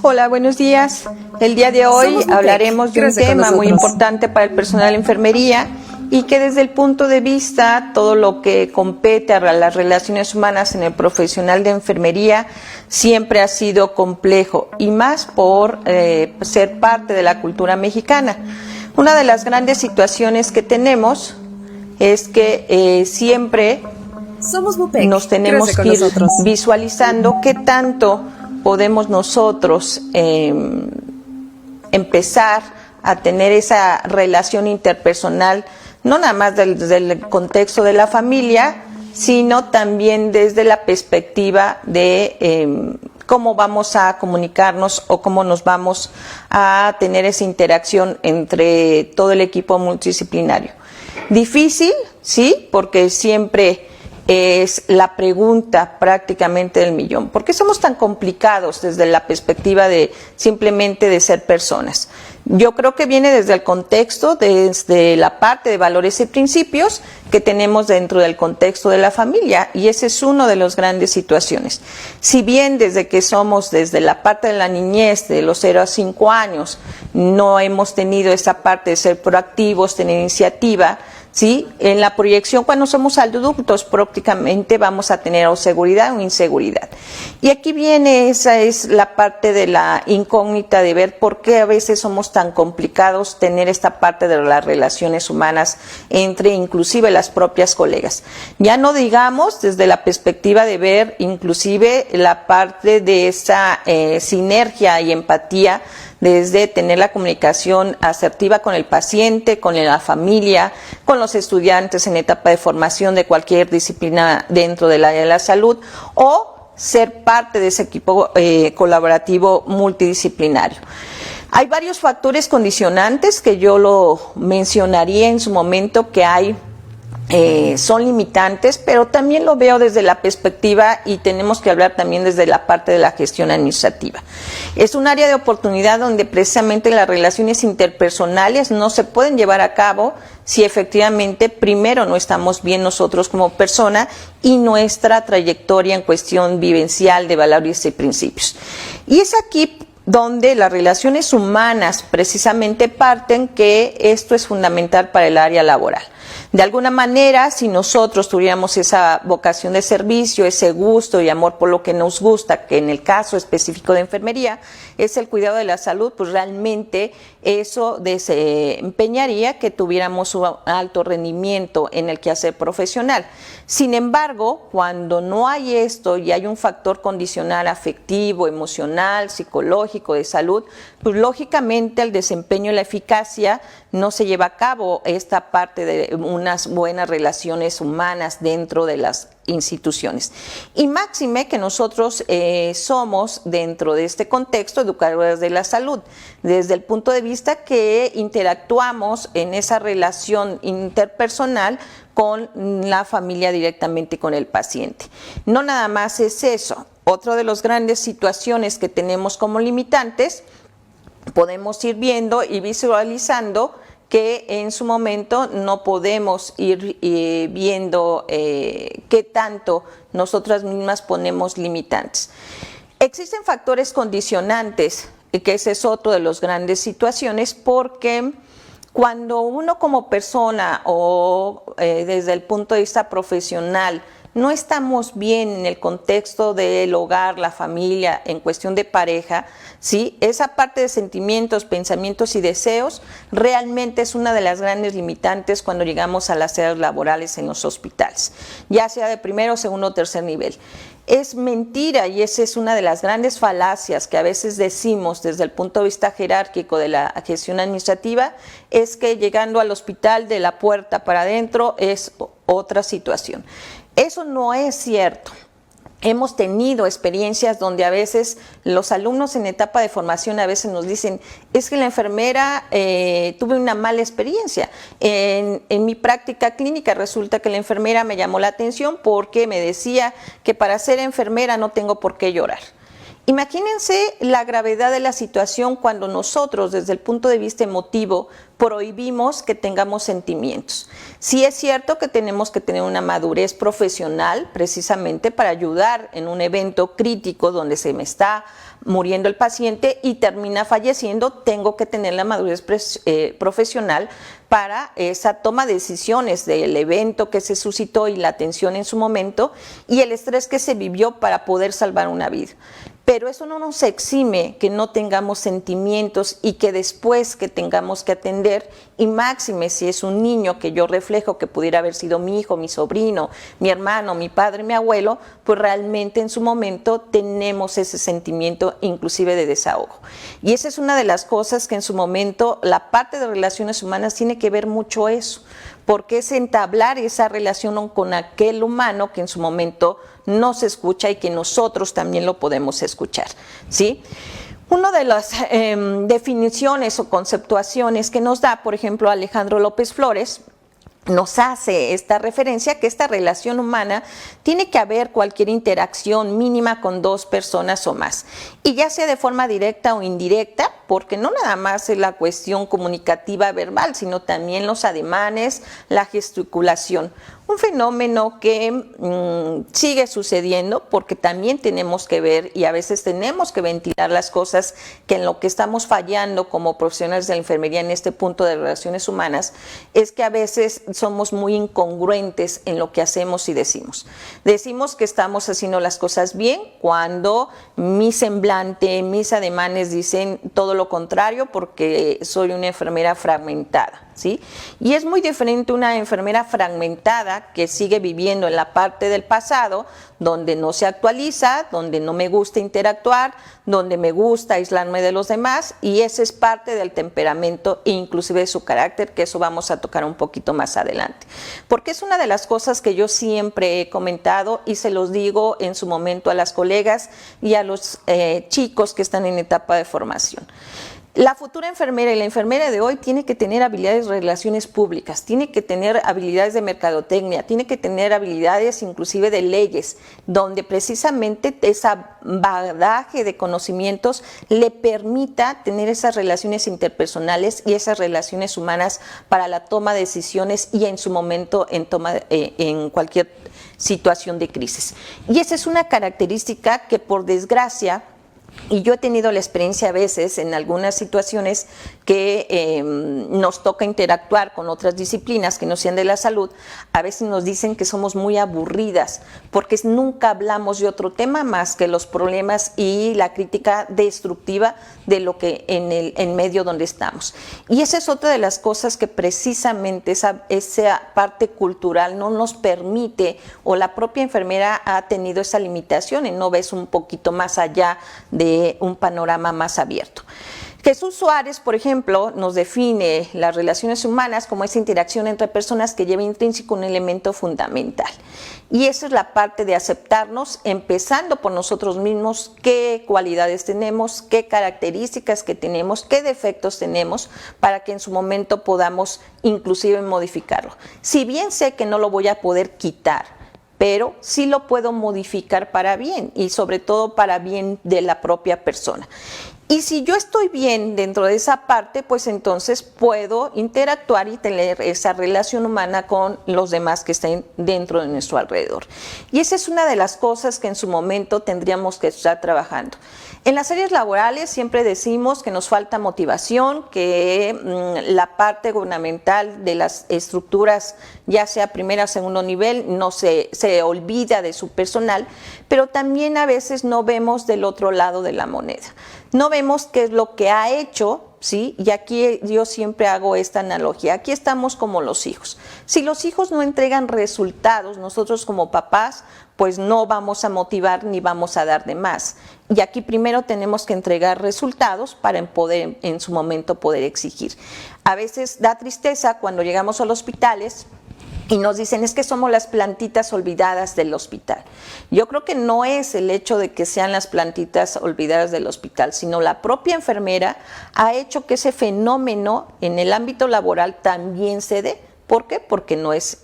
Hola, buenos días. El día de hoy hablaremos de un tema muy importante para el personal de enfermería y que desde el punto de vista todo lo que compete a las relaciones humanas en el profesional de enfermería siempre ha sido complejo y más por ser parte de la cultura mexicana. Una de las grandes situaciones que tenemos es que siempre nos tenemos que ir visualizando qué tanto podemos nosotros empezar a tener esa relación interpersonal, no nada más desde el contexto de la familia, sino también desde la perspectiva de cómo vamos a comunicarnos o cómo nos vamos a tener esa interacción entre todo el equipo multidisciplinario. Difícil, sí, porque siempre es la pregunta prácticamente del millón. ¿Por qué somos tan complicados desde la perspectiva de simplemente de ser personas? Yo creo que viene desde el contexto, desde la parte de valores y principios que tenemos dentro del contexto de la familia, y ese es uno de las grandes situaciones. Si bien desde que somos, desde la parte de la niñez, de los 0 a 5 años, no hemos tenido esa parte de ser proactivos, tener iniciativa, ¿sí? En la proyección cuando somos adultos prácticamente vamos a tener o seguridad o inseguridad. Y aquí viene, esa es la parte de la incógnita de ver por qué a veces somos tan complicados tener esta parte de las relaciones humanas entre inclusive las propias colegas. Ya no digamos desde la perspectiva de ver inclusive la parte de esa sinergia y empatía, desde tener la comunicación asertiva con el paciente, con la familia, con los estudiantes en etapa de formación de cualquier disciplina dentro del área de la salud, o ser parte de ese equipo colaborativo multidisciplinario. Hay varios factores condicionantes que yo lo mencionaría en su momento que hay. Son limitantes, pero también lo veo desde la perspectiva y tenemos que hablar también desde la parte de la gestión administrativa. Es un área de oportunidad donde precisamente las relaciones interpersonales no se pueden llevar a cabo si efectivamente primero no estamos bien nosotros como persona y nuestra trayectoria en cuestión vivencial de valores y principios. Y es aquí donde las relaciones humanas precisamente parten que esto es fundamental para el área laboral. De alguna manera, si nosotros tuviéramos esa vocación de servicio, ese gusto y amor por lo que nos gusta, que en el caso específico de enfermería es el cuidado de la salud, pues realmente eso desempeñaría que tuviéramos un alto rendimiento en el quehacer profesional. Sin embargo, cuando no hay esto y hay un factor condicional afectivo, emocional, psicológico, de salud, pues lógicamente el desempeño y la eficacia no se lleva a cabo esta parte de unas buenas relaciones humanas dentro de las instituciones. Y máxime que nosotros somos dentro de este contexto educadores de la salud, desde el punto de vista que interactuamos en esa relación interpersonal con la familia directamente con el paciente. No nada más es eso. Otra de las grandes situaciones que tenemos como limitantes, podemos ir viendo y visualizando que en su momento no podemos ir viendo qué tanto nosotras mismas ponemos limitantes. Existen factores condicionantes, que ese es otro de las grandes situaciones, porque cuando uno como persona o desde el punto de vista profesional no estamos bien en el contexto del hogar, la familia, en cuestión de pareja, ¿sí? Esa parte de sentimientos, pensamientos y deseos realmente es una de las grandes limitantes cuando llegamos a las áreas laborales en los hospitales, ya sea de primero, segundo o tercer nivel. Es mentira y esa es una de las grandes falacias que a veces decimos desde el punto de vista jerárquico de la gestión administrativa, es que llegando al hospital de la puerta para adentro es otra situación. Eso no es cierto. Hemos tenido experiencias donde a veces los alumnos en etapa de formación a veces nos dicen, es que la enfermera tuve una mala experiencia. En mi práctica clínica resulta que la enfermera me llamó la atención porque me decía que para ser enfermera no tengo por qué llorar. Imagínense la gravedad de la situación cuando nosotros, desde el punto de vista emotivo, prohibimos que tengamos sentimientos. Sí es cierto que tenemos que tener una madurez profesional precisamente para ayudar en un evento crítico donde se me está muriendo el paciente y termina falleciendo, tengo que tener la madurez profesional para esa toma de decisiones del evento que se suscitó y la tensión en su momento y el estrés que se vivió para poder salvar una vida. Pero eso no nos exime que no tengamos sentimientos y que después que tengamos que atender, y máxime si es un niño que yo reflejo que pudiera haber sido mi hijo, mi sobrino, mi hermano, mi padre, mi abuelo, pues realmente en su momento tenemos ese sentimiento inclusive de desahogo. Y esa es una de las cosas que en su momento la parte de relaciones humanas tiene que ver mucho eso, porque es entablar esa relación con aquel humano que en su momento no se escucha y que nosotros también lo podemos escuchar, ¿sí? Una de las definiciones o conceptuaciones que nos da, por ejemplo, Alejandro López Flores, nos hace esta referencia que esta relación humana tiene que haber cualquier interacción mínima con dos personas o más, y ya sea de forma directa o indirecta, porque no nada más es la cuestión comunicativa verbal, sino también los ademanes, la gesticulación. Un fenómeno que sigue sucediendo porque también tenemos que ver y a veces tenemos que ventilar las cosas que en lo que estamos fallando como profesionales de la enfermería en este punto de relaciones humanas es que a veces somos muy incongruentes en lo que hacemos y decimos. Decimos que estamos haciendo las cosas bien cuando mi semblante, mis ademanes dicen todo lo contrario porque soy una enfermera fragmentada, ¿sí? Y es muy diferente una enfermera fragmentada que sigue viviendo en la parte del pasado, donde no se actualiza, donde no me gusta interactuar, donde me gusta aislarme de los demás, y ese es parte del temperamento e inclusive de su carácter, que eso vamos a tocar un poquito más adelante. Porque es una de las cosas que yo siempre he comentado y se los digo en su momento a las colegas y a los chicos que están en etapa de formación. La futura enfermera y la enfermera de hoy tiene que tener habilidades de relaciones públicas, tiene que tener habilidades de mercadotecnia, tiene que tener habilidades inclusive de leyes, donde precisamente ese bagaje de conocimientos le permita tener esas relaciones interpersonales y esas relaciones humanas para la toma de decisiones y en su momento en cualquier situación de crisis. Y esa es una característica que por desgracia, y yo he tenido la experiencia a veces en algunas situaciones que nos toca interactuar con otras disciplinas que no sean de la salud, a veces nos dicen que somos muy aburridas porque nunca hablamos de otro tema más que los problemas y la crítica destructiva de lo que en medio donde estamos. Y esa es otra de las cosas que precisamente esa parte cultural no nos permite, o la propia enfermera ha tenido esa limitación y no ves un poquito más allá de un panorama más abierto. Jesús Suárez, por ejemplo, nos define las relaciones humanas como esa interacción entre personas que lleva intrínseco un elemento fundamental. Y esa es la parte de aceptarnos, empezando por nosotros mismos, qué cualidades tenemos, qué características que tenemos, qué defectos tenemos, para que en su momento podamos inclusive modificarlo. Si bien sé que no lo voy a poder quitar, pero sí lo puedo modificar para bien y sobre todo para bien de la propia persona. Y si yo estoy bien dentro de esa parte, pues entonces puedo interactuar y tener esa relación humana con los demás que estén dentro de nuestro alrededor. Y esa es una de las cosas que en su momento tendríamos que estar trabajando. En las áreas laborales siempre decimos que nos falta motivación, que la parte gubernamental de las estructuras, ya sea primera o segundo nivel, no se olvida de su personal, pero también a veces no vemos del otro lado de la moneda. No vemos qué es lo que ha hecho, ¿sí? Y aquí yo siempre hago esta analogía. Aquí estamos como los hijos. Si los hijos no entregan resultados, nosotros como papás, pues no vamos a motivar ni vamos a dar de más. Y aquí primero tenemos que entregar resultados para poder, en su momento poder exigir. A veces da tristeza cuando llegamos a los hospitales y nos dicen, es que somos las plantitas olvidadas del hospital. Yo creo que no es el hecho de que sean las plantitas olvidadas del hospital, sino la propia enfermera ha hecho que ese fenómeno en el ámbito laboral también se dé. ¿Por qué? Porque no es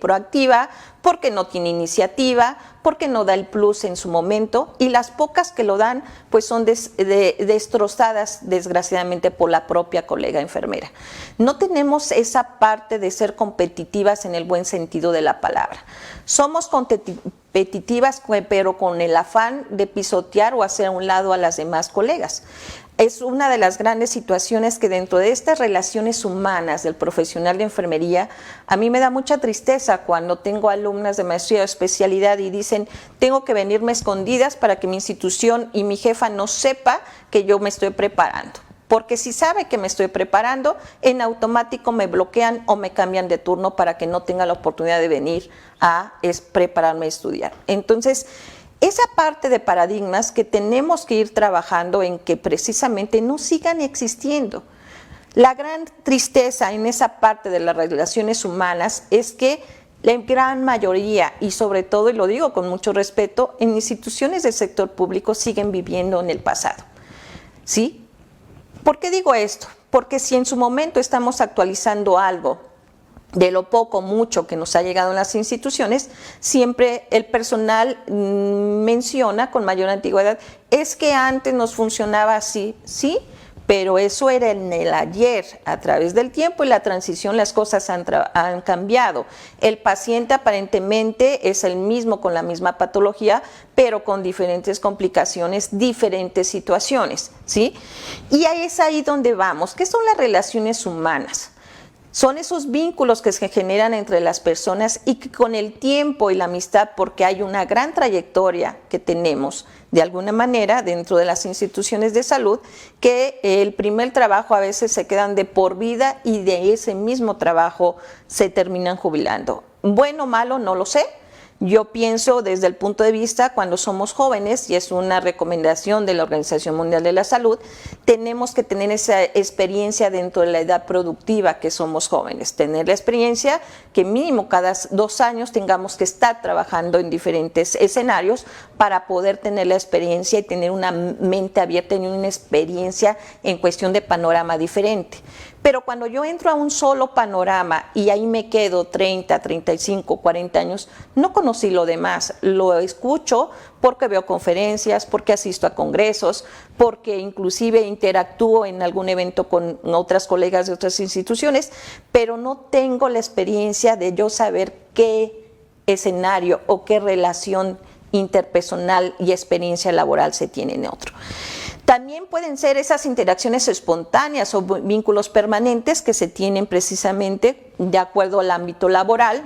proactiva, porque no tiene iniciativa, porque no da el plus en su momento, y las pocas que lo dan pues son destrozadas desgraciadamente por la propia colega enfermera. No tenemos esa parte de ser competitivas en el buen sentido de la palabra. Somos competitivas, pero con el afán de pisotear o hacer a un lado a las demás colegas. Es una de las grandes situaciones que dentro de estas relaciones humanas del profesional de enfermería, a mí me da mucha tristeza cuando tengo alumnas de maestría o especialidad y dicen, tengo que venirme escondidas para que mi institución y mi jefa no sepa que yo me estoy preparando. Porque si sabe que me estoy preparando, en automático me bloquean o me cambian de turno para que no tenga la oportunidad de venir a prepararme a estudiar. Entonces, esa parte de paradigmas que tenemos que ir trabajando en que precisamente no sigan existiendo. La gran tristeza en esa parte de las relaciones humanas es que la gran mayoría, y sobre todo, y lo digo con mucho respeto, en instituciones del sector público siguen viviendo en el pasado. ¿Sí? ¿Por qué digo esto? Porque si en su momento estamos actualizando algo de lo poco, mucho que nos ha llegado en las instituciones, siempre el personal menciona con mayor antigüedad, es que antes nos funcionaba así, sí, pero eso era en el ayer. A través del tiempo y la transición las cosas han cambiado. El paciente aparentemente es el mismo con la misma patología, pero con diferentes complicaciones, diferentes situaciones, ¿sí? Y es ahí donde vamos. ¿Qué son las relaciones humanas? Son esos vínculos que se generan entre las personas y que con el tiempo y la amistad, porque hay una gran trayectoria que tenemos de alguna manera dentro de las instituciones de salud, que el primer trabajo a veces se quedan de por vida y de ese mismo trabajo se terminan jubilando. Bueno o malo, no lo sé. Yo pienso desde el punto de vista cuando somos jóvenes, y es una recomendación de la Organización Mundial de la Salud, tenemos que tener esa experiencia dentro de la edad productiva que somos jóvenes, tener la experiencia que mínimo cada 2 años tengamos que estar trabajando en diferentes escenarios para poder tener la experiencia y tener una mente abierta y una experiencia en cuestión de panorama diferente. Pero cuando yo entro a un solo panorama y ahí me quedo 30, 35, 40 años, no conocí lo demás, lo escucho porque veo conferencias, porque asisto a congresos, porque inclusive interactúo en algún evento con otras colegas de otras instituciones, pero no tengo la experiencia de yo saber qué escenario o qué relación interpersonal y experiencia laboral se tiene en otro. También pueden ser esas interacciones espontáneas o vínculos permanentes que se tienen precisamente de acuerdo al ámbito laboral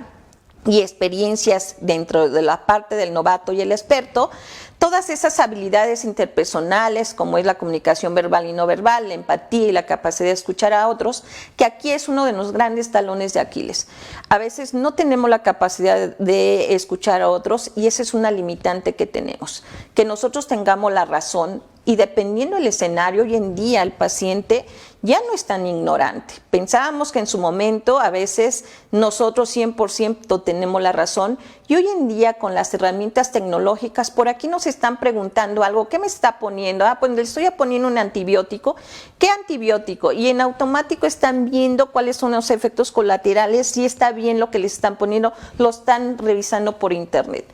y experiencias dentro de la parte del novato y el experto. Todas esas habilidades interpersonales, como es la comunicación verbal y no verbal, la empatía y la capacidad de escuchar a otros, que aquí es uno de los grandes talones de Aquiles. A veces no tenemos la capacidad de escuchar a otros y esa es una limitante que tenemos. Que nosotros tengamos la razón y dependiendo del escenario, hoy en día el paciente ya no es tan ignorante. Pensábamos que en su momento a veces nosotros 100% tenemos la razón y hoy en día con las herramientas tecnológicas por aquí nos están preguntando algo, ¿qué me está poniendo? Pues le estoy poniendo un antibiótico. ¿Qué antibiótico? Y en automático están viendo cuáles son los efectos colaterales, si está bien lo que les están poniendo, lo están revisando por internet.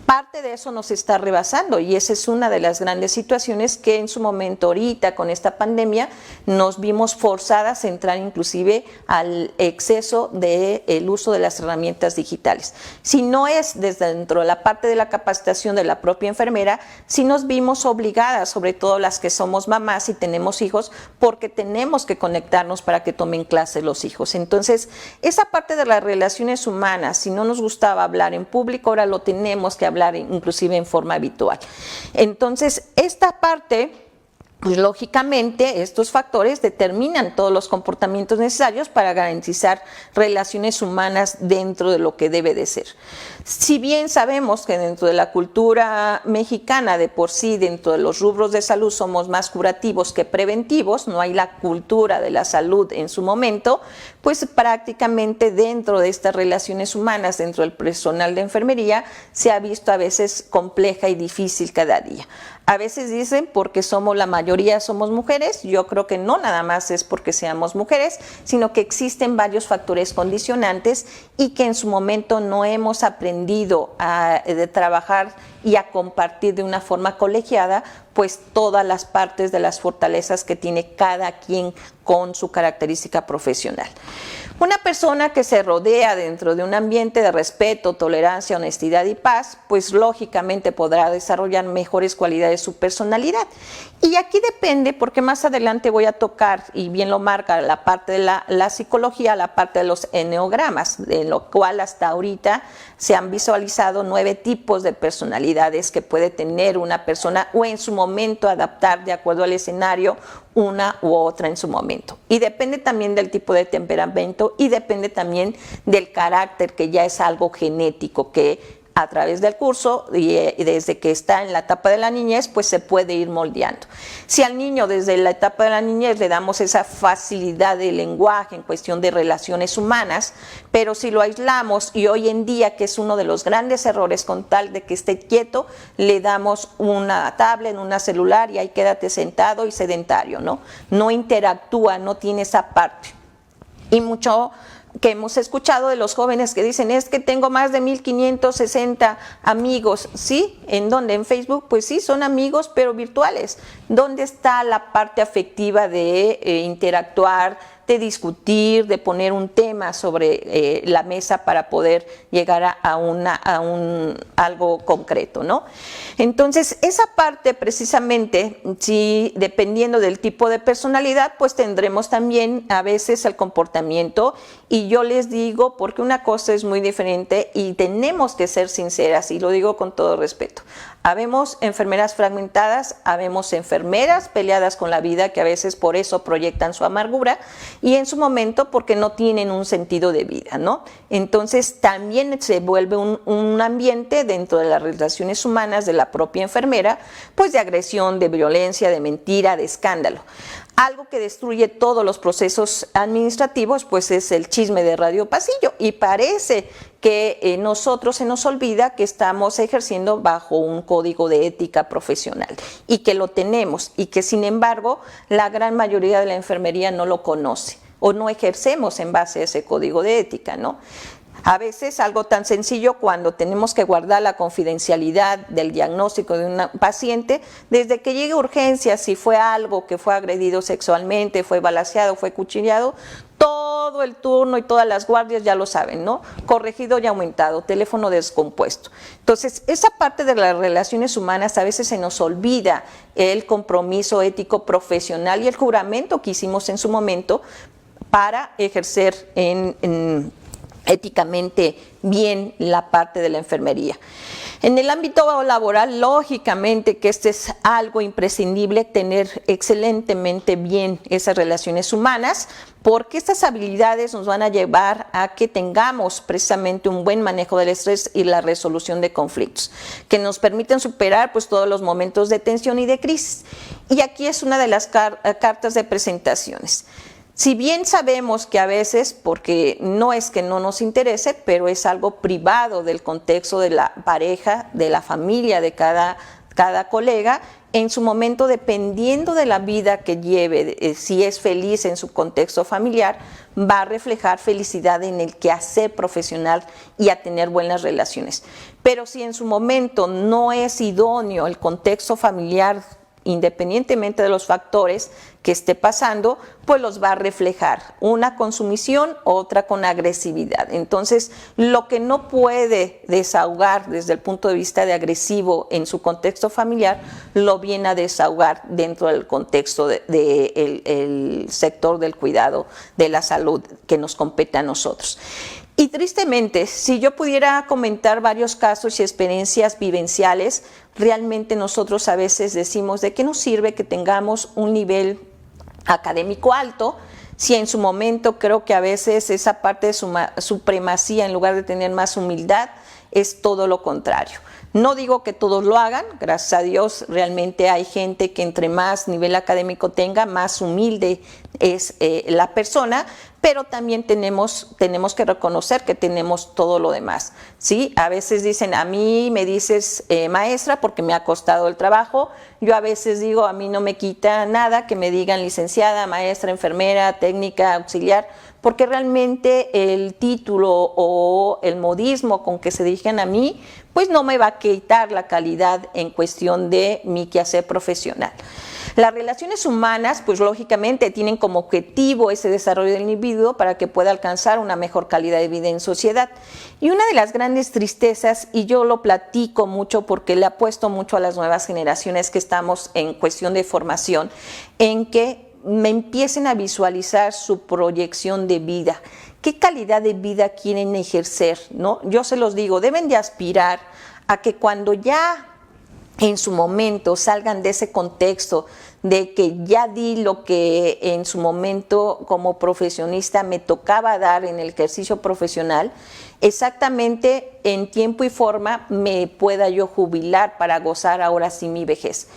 Parte de eso nos está rebasando y esa es una de las grandes situaciones que en su momento ahorita con esta pandemia nos vimos forzadas a entrar inclusive al exceso del uso de las herramientas digitales. Si no es desde dentro de la parte de la capacitación de la propia enfermera, si nos vimos obligadas, sobre todo las que somos mamás y tenemos hijos, porque tenemos que conectarnos para que tomen clase los hijos. Entonces, esa parte de las relaciones humanas, si no nos gustaba hablar en público, ahora lo tenemos que hablar inclusive en forma habitual. Entonces, esta parte, pues lógicamente, estos factores determinan todos los comportamientos necesarios para garantizar relaciones humanas dentro de lo que debe de ser. Si bien sabemos que dentro de la cultura mexicana de por sí, dentro de los rubros de salud somos más curativos que preventivos, no hay la cultura de la salud en su momento, pues prácticamente dentro de estas relaciones humanas, dentro del personal de enfermería, se ha visto a veces compleja y difícil cada día. A veces dicen porque somos la mayoría mayoría somos mujeres. Yo creo que no nada más es porque seamos mujeres, sino que existen varios factores condicionantes y que en su momento no hemos aprendido a trabajar y a compartir de una forma colegiada pues todas las partes de las fortalezas que tiene cada quien con su característica profesional. Una persona que se rodea dentro de un ambiente de respeto, tolerancia, honestidad y paz, pues lógicamente podrá desarrollar mejores cualidades de su personalidad. Y aquí depende, porque más adelante voy a tocar, y bien lo marca la parte de la psicología, la parte de los enneagramas, de lo cual hasta ahorita se han visualizado 9 tipos de personalidades que puede tener una persona o en su momento adaptar de acuerdo al escenario una u otra en su momento. Y depende también del tipo de temperamento y depende también del carácter, que ya es algo genético que a través del curso y desde que está en la etapa de la niñez, pues se puede ir moldeando. Si al niño desde la etapa de la niñez le damos esa facilidad de lenguaje en cuestión de relaciones humanas, pero si lo aislamos y hoy en día, que es uno de los grandes errores, con tal de que esté quieto, le damos una tablet, una celular y ahí quédate sentado y sedentario, ¿no? No interactúa, no tiene esa parte. Y mucho que hemos escuchado de los jóvenes que dicen, es que tengo más de 1560 amigos. ¿Sí? ¿En dónde? ¿En Facebook? Pues sí, son amigos, pero virtuales. ¿Dónde está la parte afectiva de interactuar, de discutir, de poner un tema sobre la mesa para poder llegar a algo concreto, ¿no? Entonces, esa parte precisamente, si dependiendo del tipo de personalidad, pues tendremos también a veces el comportamiento, y yo les digo, porque una cosa es muy diferente y tenemos que ser sinceras, y lo digo con todo respeto. Habemos enfermeras fragmentadas, habemos enfermeras peleadas con la vida, que a veces por eso proyectan su amargura, y en su momento porque no tienen un sentido de vida, ¿no? Entonces también se vuelve un ambiente dentro de las relaciones humanas de la propia enfermera, pues de agresión, de violencia, de mentira, de escándalo. Algo que destruye todos los procesos administrativos, pues es el chisme de radio pasillo, y parece que nosotros se nos olvida que estamos ejerciendo bajo un código de ética profesional y que lo tenemos, y que sin embargo la gran mayoría de la enfermería no lo conoce o no ejercemos en base a ese código de ética, ¿no? A veces algo tan sencillo cuando tenemos que guardar la confidencialidad del diagnóstico de un paciente, desde que llegue a urgencias, si fue algo que fue agredido sexualmente, fue balaceado, fue cuchillado, todo el turno y todas las guardias ya lo saben, ¿no? Corregido y aumentado, teléfono descompuesto. Entonces, esa parte de las relaciones humanas a veces se nos olvida el compromiso ético profesional y el juramento que hicimos en su momento para ejercer éticamente bien la parte de la enfermería. En el ámbito laboral, lógicamente que este es algo imprescindible, tener excelentemente bien esas relaciones humanas, porque estas habilidades nos van a llevar a que tengamos precisamente un buen manejo del estrés y la resolución de conflictos, que nos permiten superar pues todos los momentos de tensión y de crisis. Y aquí es una de las cartas de presentaciones. Si bien sabemos que a veces, porque no es que no nos interese, pero es algo privado del contexto de la pareja, de la familia, de cada colega, en su momento, dependiendo de la vida que lleve, si es feliz en su contexto familiar, va a reflejar felicidad en el quehacer profesional y a tener buenas relaciones. Pero si en su momento no es idóneo el contexto familiar, independientemente de los factores que esté pasando, pues los va a reflejar, una con sumisión, otra con agresividad. Entonces, lo que no puede desahogar desde el punto de vista de agresivo en su contexto familiar, lo viene a desahogar dentro del contexto del sector del cuidado de la salud que nos compete a nosotros. Y tristemente, si yo pudiera comentar varios casos y experiencias vivenciales, realmente nosotros a veces decimos, ¿de qué nos sirve que tengamos un nivel académico alto si en su momento creo que a veces esa parte de supremacía, en lugar de tener más humildad, es todo lo contrario? No digo que todos lo hagan, gracias a Dios realmente hay gente que entre más nivel académico tenga, más humilde es la persona, pero también tenemos que reconocer que tenemos todo lo demás, ¿sí? A veces dicen, a mí me dices maestra porque me ha costado el trabajo. Yo a veces digo, a mí no me quita nada que me digan licenciada, maestra, enfermera, técnica, auxiliar, porque realmente el título o el modismo con que se dirigen a mí, pues no me va a quitar la calidad en cuestión de mi quehacer profesional. Las relaciones humanas, pues lógicamente tienen como objetivo ese desarrollo del individuo para que pueda alcanzar una mejor calidad de vida en sociedad. Y una de las grandes tristezas, y yo lo platico mucho porque le apuesto mucho a las nuevas generaciones que estamos en cuestión de formación, en que me empiecen a visualizar su proyección de vida. ¿Qué calidad de vida quieren ejercer, ¿no? Yo se los digo, deben de aspirar a que cuando ya en su momento salgan de ese contexto de que ya di lo que en su momento como profesionista me tocaba dar en el ejercicio profesional, exactamente en tiempo y forma me pueda yo jubilar para gozar ahora sí mi vejez.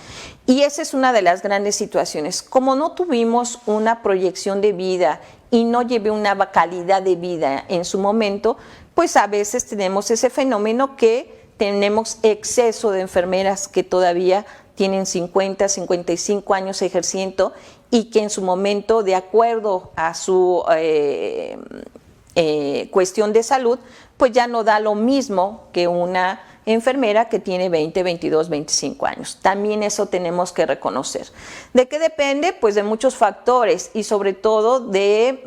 Y esa es una de las grandes situaciones. Como no tuvimos una proyección de vida y no llevé una calidad de vida en su momento, pues a veces tenemos ese fenómeno que tenemos exceso de enfermeras que todavía tienen 50, 55 años ejerciendo y que en su momento, de acuerdo a su cuestión de salud, pues ya no da lo mismo que una enfermera que tiene 20, 22, 25 años. También eso tenemos que reconocer. ¿De qué depende? Pues de muchos factores y sobre todo de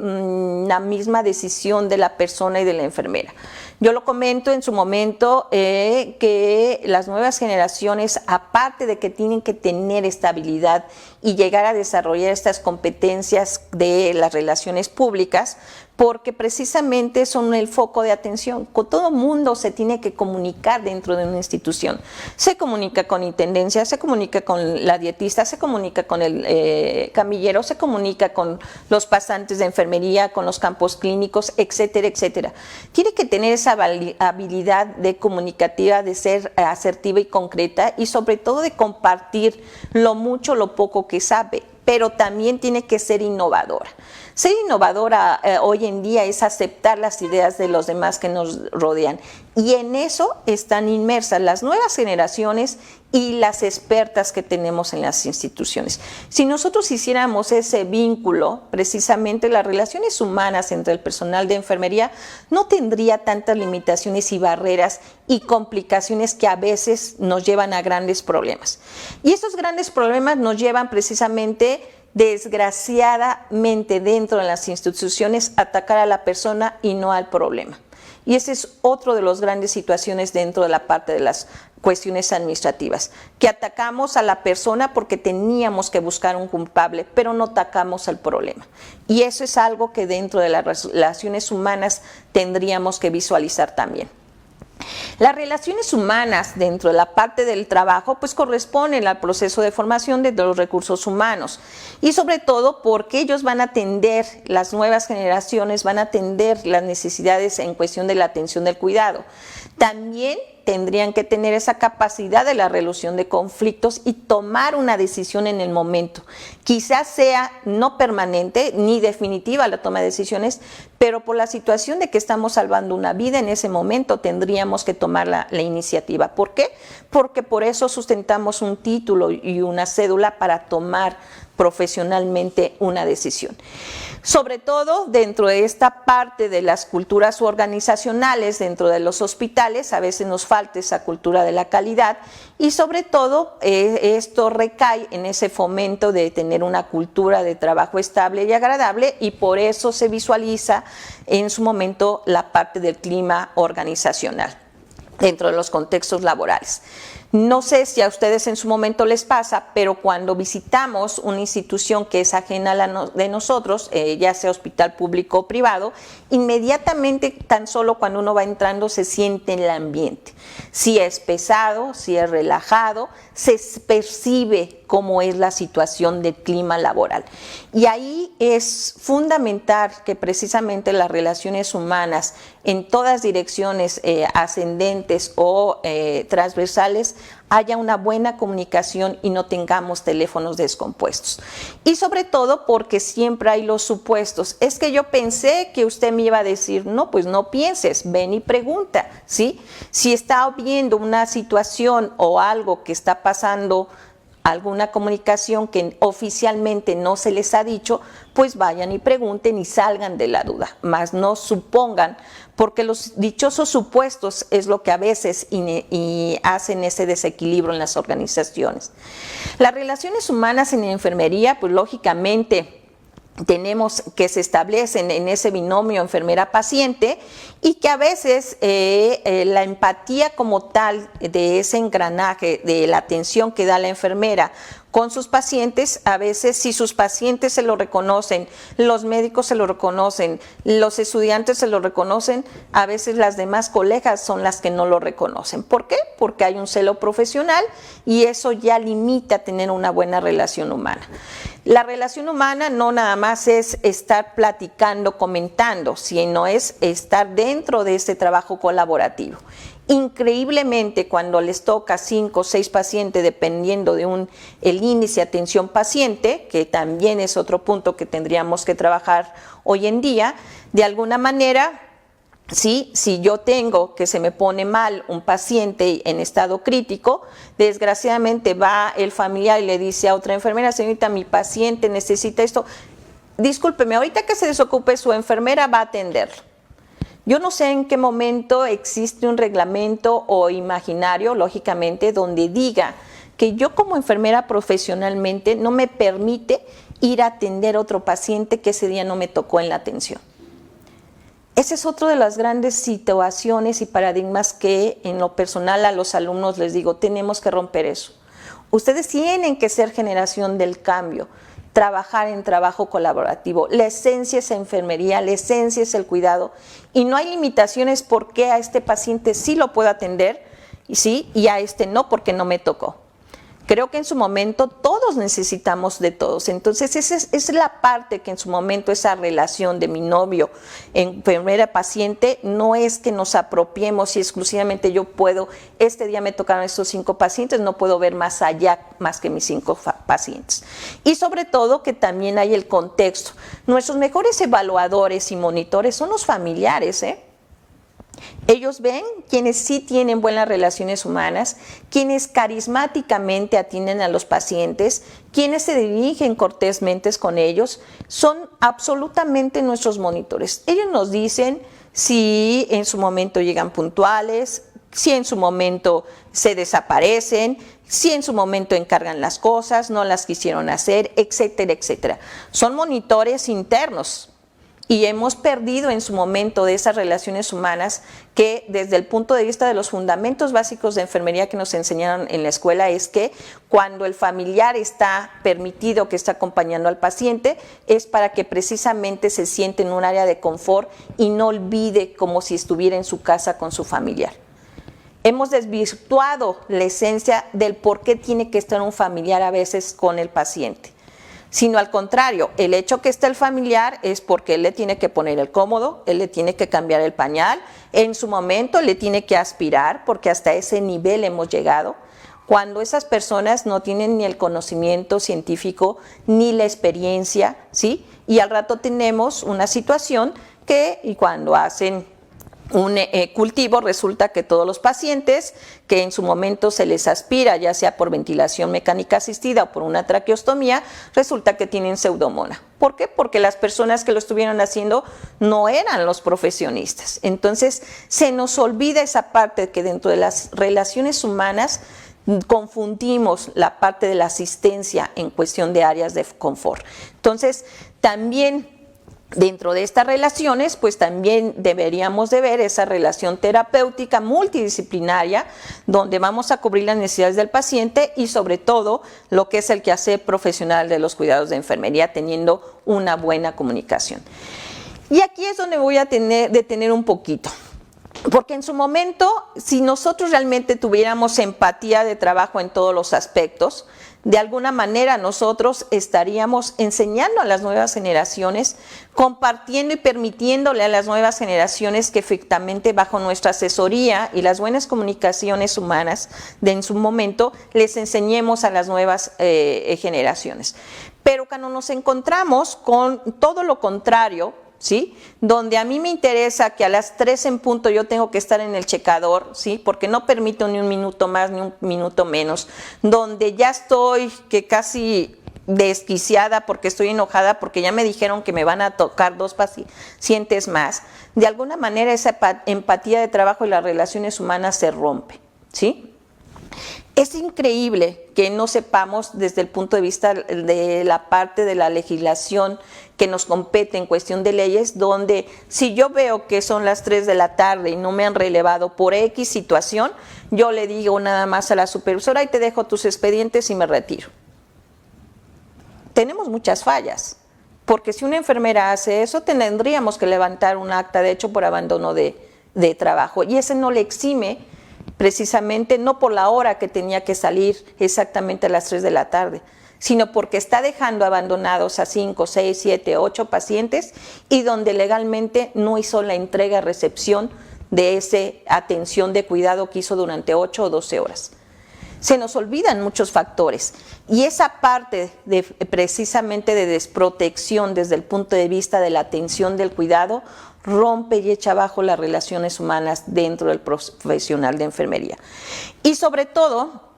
la misma decisión de la persona y de la enfermera. Yo lo comento en su momento que las nuevas generaciones, aparte de que tienen que tener estabilidad y llegar a desarrollar estas competencias de las relaciones públicas, porque precisamente son el foco de atención. Con todo mundo se tiene que comunicar dentro de una institución. Se comunica con intendencia, se comunica con la dietista, se comunica con el camillero, se comunica con los pasantes de enfermería, con los campos clínicos, etcétera, etcétera. Tiene que tener esa habilidad de comunicativa, de ser asertiva y concreta y sobre todo de compartir lo mucho, lo poco que sabe, pero también tiene que ser innovadora. Ser innovadora hoy en día es aceptar las ideas de los demás que nos rodean y en eso están inmersas las nuevas generaciones y las expertas que tenemos en las instituciones. Si nosotros hiciéramos ese vínculo, precisamente las relaciones humanas entre el personal de enfermería no tendría tantas limitaciones y barreras y complicaciones que a veces nos llevan a grandes problemas. Y esos grandes problemas nos llevan precisamente, desgraciadamente, dentro de las instituciones, a atacar a la persona y no al problema. Y ese es otro de las grandes situaciones dentro de la parte de las cuestiones administrativas, que atacamos a la persona porque teníamos que buscar un culpable, pero no atacamos al problema. Y eso es algo que dentro de las relaciones humanas tendríamos que visualizar también. Las relaciones humanas dentro de la parte del trabajo pues corresponden al proceso de formación de los recursos humanos y sobre todo porque ellos van a atender, las nuevas generaciones van a atender las necesidades en cuestión de la atención del cuidado. También tendrían que tener esa capacidad de la resolución de conflictos y tomar una decisión en el momento. Quizás sea no permanente ni definitiva la toma de decisiones, pero por la situación de que estamos salvando una vida en ese momento tendríamos que tomar la iniciativa. ¿Por qué? Porque por eso sustentamos un título y una cédula para tomar profesionalmente una decisión. Sobre todo dentro de esta parte de las culturas organizacionales, dentro de los hospitales, a veces nos falta esa cultura de la calidad y sobre todo esto recae en ese fomento de tener una cultura de trabajo estable y agradable y por eso se visualiza en su momento la parte del clima organizacional dentro de los contextos laborales. No sé si a ustedes en su momento les pasa, pero cuando visitamos una institución que es ajena a la de nosotros, ya sea hospital público o privado, inmediatamente, tan solo cuando uno va entrando, se siente el ambiente. Si es pesado, si es relajado, se percibe cómo es la situación del clima laboral. Y ahí es fundamental que precisamente las relaciones humanas en todas direcciones ascendentes pacientes o transversales haya una buena comunicación y no tengamos teléfonos descompuestos. Y sobre todo porque siempre hay los supuestos. Es que yo pensé que usted me iba a decir, no, pues no pienses, ven y pregunta, ¿sí? Si está viendo una situación o algo que está pasando, alguna comunicación que oficialmente no se les ha dicho, pues vayan y pregunten y salgan de la duda, más no supongan, porque los dichosos supuestos es lo que a veces hacen ese desequilibrio en las organizaciones. Las relaciones humanas en la enfermería, pues lógicamente tenemos que se establecen en ese binomio enfermera-paciente y que a veces la empatía como tal de ese engranaje de la atención que da la enfermera con sus pacientes, a veces si sus pacientes se lo reconocen, los médicos se lo reconocen, los estudiantes se lo reconocen, a veces las demás colegas son las que no lo reconocen. ¿Por qué? Porque hay un celo profesional y eso ya limita tener una buena relación humana. La relación humana no nada más es estar platicando, comentando, sino es estar dentro de este trabajo colaborativo. Increíblemente, cuando les toca 5 o 6 pacientes, dependiendo de el índice de atención paciente, que también es otro punto que tendríamos que trabajar hoy en día, de alguna manera, ¿sí? Si yo tengo que se me pone mal un paciente en estado crítico, desgraciadamente va el familiar y le dice a otra enfermera, señorita, mi paciente necesita esto, discúlpeme, ahorita que se desocupe su enfermera va a atenderlo. Yo no sé en qué momento existe un reglamento o imaginario, lógicamente, donde diga que yo como enfermera profesionalmente no me permite ir a atender a otro paciente que ese día no me tocó en la atención. Ese es otro de las grandes situaciones y paradigmas que en lo personal a los alumnos les digo, tenemos que romper eso. Ustedes tienen que ser generación del cambio, trabajar en trabajo colaborativo. La esencia es enfermería, la esencia es el cuidado y no hay limitaciones por qué a este paciente sí lo puedo atender y a este no porque no me tocó. Creo que en su momento todos necesitamos de todos, entonces esa es la parte que en su momento esa relación de mi novio, enfermera-paciente, no es que nos apropiemos y exclusivamente yo puedo, este día me tocaron estos 5 pacientes, no puedo ver más allá más que mis 5 pacientes. Y sobre todo que también hay el contexto. Nuestros mejores evaluadores y monitores son los familiares, Ellos ven quienes sí tienen buenas relaciones humanas, quienes carismáticamente atienden a los pacientes, quienes se dirigen cortésmente con ellos, son absolutamente nuestros monitores. Ellos nos dicen si en su momento llegan puntuales, si en su momento se desaparecen, si en su momento encargan las cosas, no las quisieron hacer, etcétera, etcétera. Son monitores internos. Y hemos perdido en su momento de esas relaciones humanas que desde el punto de vista de los fundamentos básicos de enfermería que nos enseñaron en la escuela es que cuando el familiar está permitido que está acompañando al paciente es para que precisamente se siente en un área de confort y no olvide como si estuviera en su casa con su familiar. Hemos desvirtuado la esencia del por qué tiene que estar un familiar a veces con el paciente. Sino al contrario, el hecho que esté el familiar es porque él le tiene que poner el cómodo, él le tiene que cambiar el pañal, en su momento le tiene que aspirar, porque hasta ese nivel hemos llegado, cuando esas personas no tienen ni el conocimiento científico ni la experiencia, ¿sí? Y al rato tenemos una situación que, y cuando hacen un cultivo, resulta que todos los pacientes que en su momento se les aspira, ya sea por ventilación mecánica asistida o por una traqueostomía, resulta que tienen pseudomonas. ¿Por qué? Porque las personas que lo estuvieron haciendo no eran los profesionistas. Entonces, se nos olvida esa parte que dentro de las relaciones humanas confundimos la parte de la asistencia en cuestión de áreas de confort. Entonces, también dentro de estas relaciones, pues también deberíamos de ver esa relación terapéutica multidisciplinaria, donde vamos a cubrir las necesidades del paciente y sobre todo lo que es el quehacer profesional de los cuidados de enfermería, teniendo una buena comunicación. Y aquí es donde voy a detener un poquito. Porque en su momento, si nosotros realmente tuviéramos empatía de trabajo en todos los aspectos, de alguna manera nosotros estaríamos enseñando a las nuevas generaciones, compartiendo y permitiéndole a las nuevas generaciones que efectivamente bajo nuestra asesoría y las buenas comunicaciones humanas de en su momento les enseñemos a las nuevas generaciones. Pero cuando nos encontramos con todo lo contrario, ¿sí? Donde a mí me interesa que a las 3 en punto yo tengo que estar en el checador, ¿sí? Porque no permito ni un minuto más ni un minuto menos, donde ya estoy que casi desquiciada porque estoy enojada porque ya me dijeron que me van a tocar 2 pacientes más. De alguna manera esa empatía de trabajo y las relaciones humanas se rompe, ¿sí? Es increíble que no sepamos desde el punto de vista de la parte de la legislación que nos compete en cuestión de leyes, donde si yo veo que son las 3 de la tarde y no me han relevado por X situación, yo le digo nada más a la supervisora y te dejo tus expedientes y me retiro. Tenemos muchas fallas, porque si una enfermera hace eso, tendríamos que levantar un acta de hecho por abandono de trabajo, y ese no le exime precisamente no por la hora que tenía que salir exactamente a las 3 de la tarde, sino porque está dejando abandonados a 5, 6, 7, 8 pacientes y donde legalmente no hizo la entrega-recepción de esa atención de cuidado que hizo durante 8 o 12 horas. Se nos olvidan muchos factores y esa parte de precisamente de desprotección desde el punto de vista de la atención del cuidado rompe y echa abajo las relaciones humanas dentro del profesional de enfermería. Y sobre todo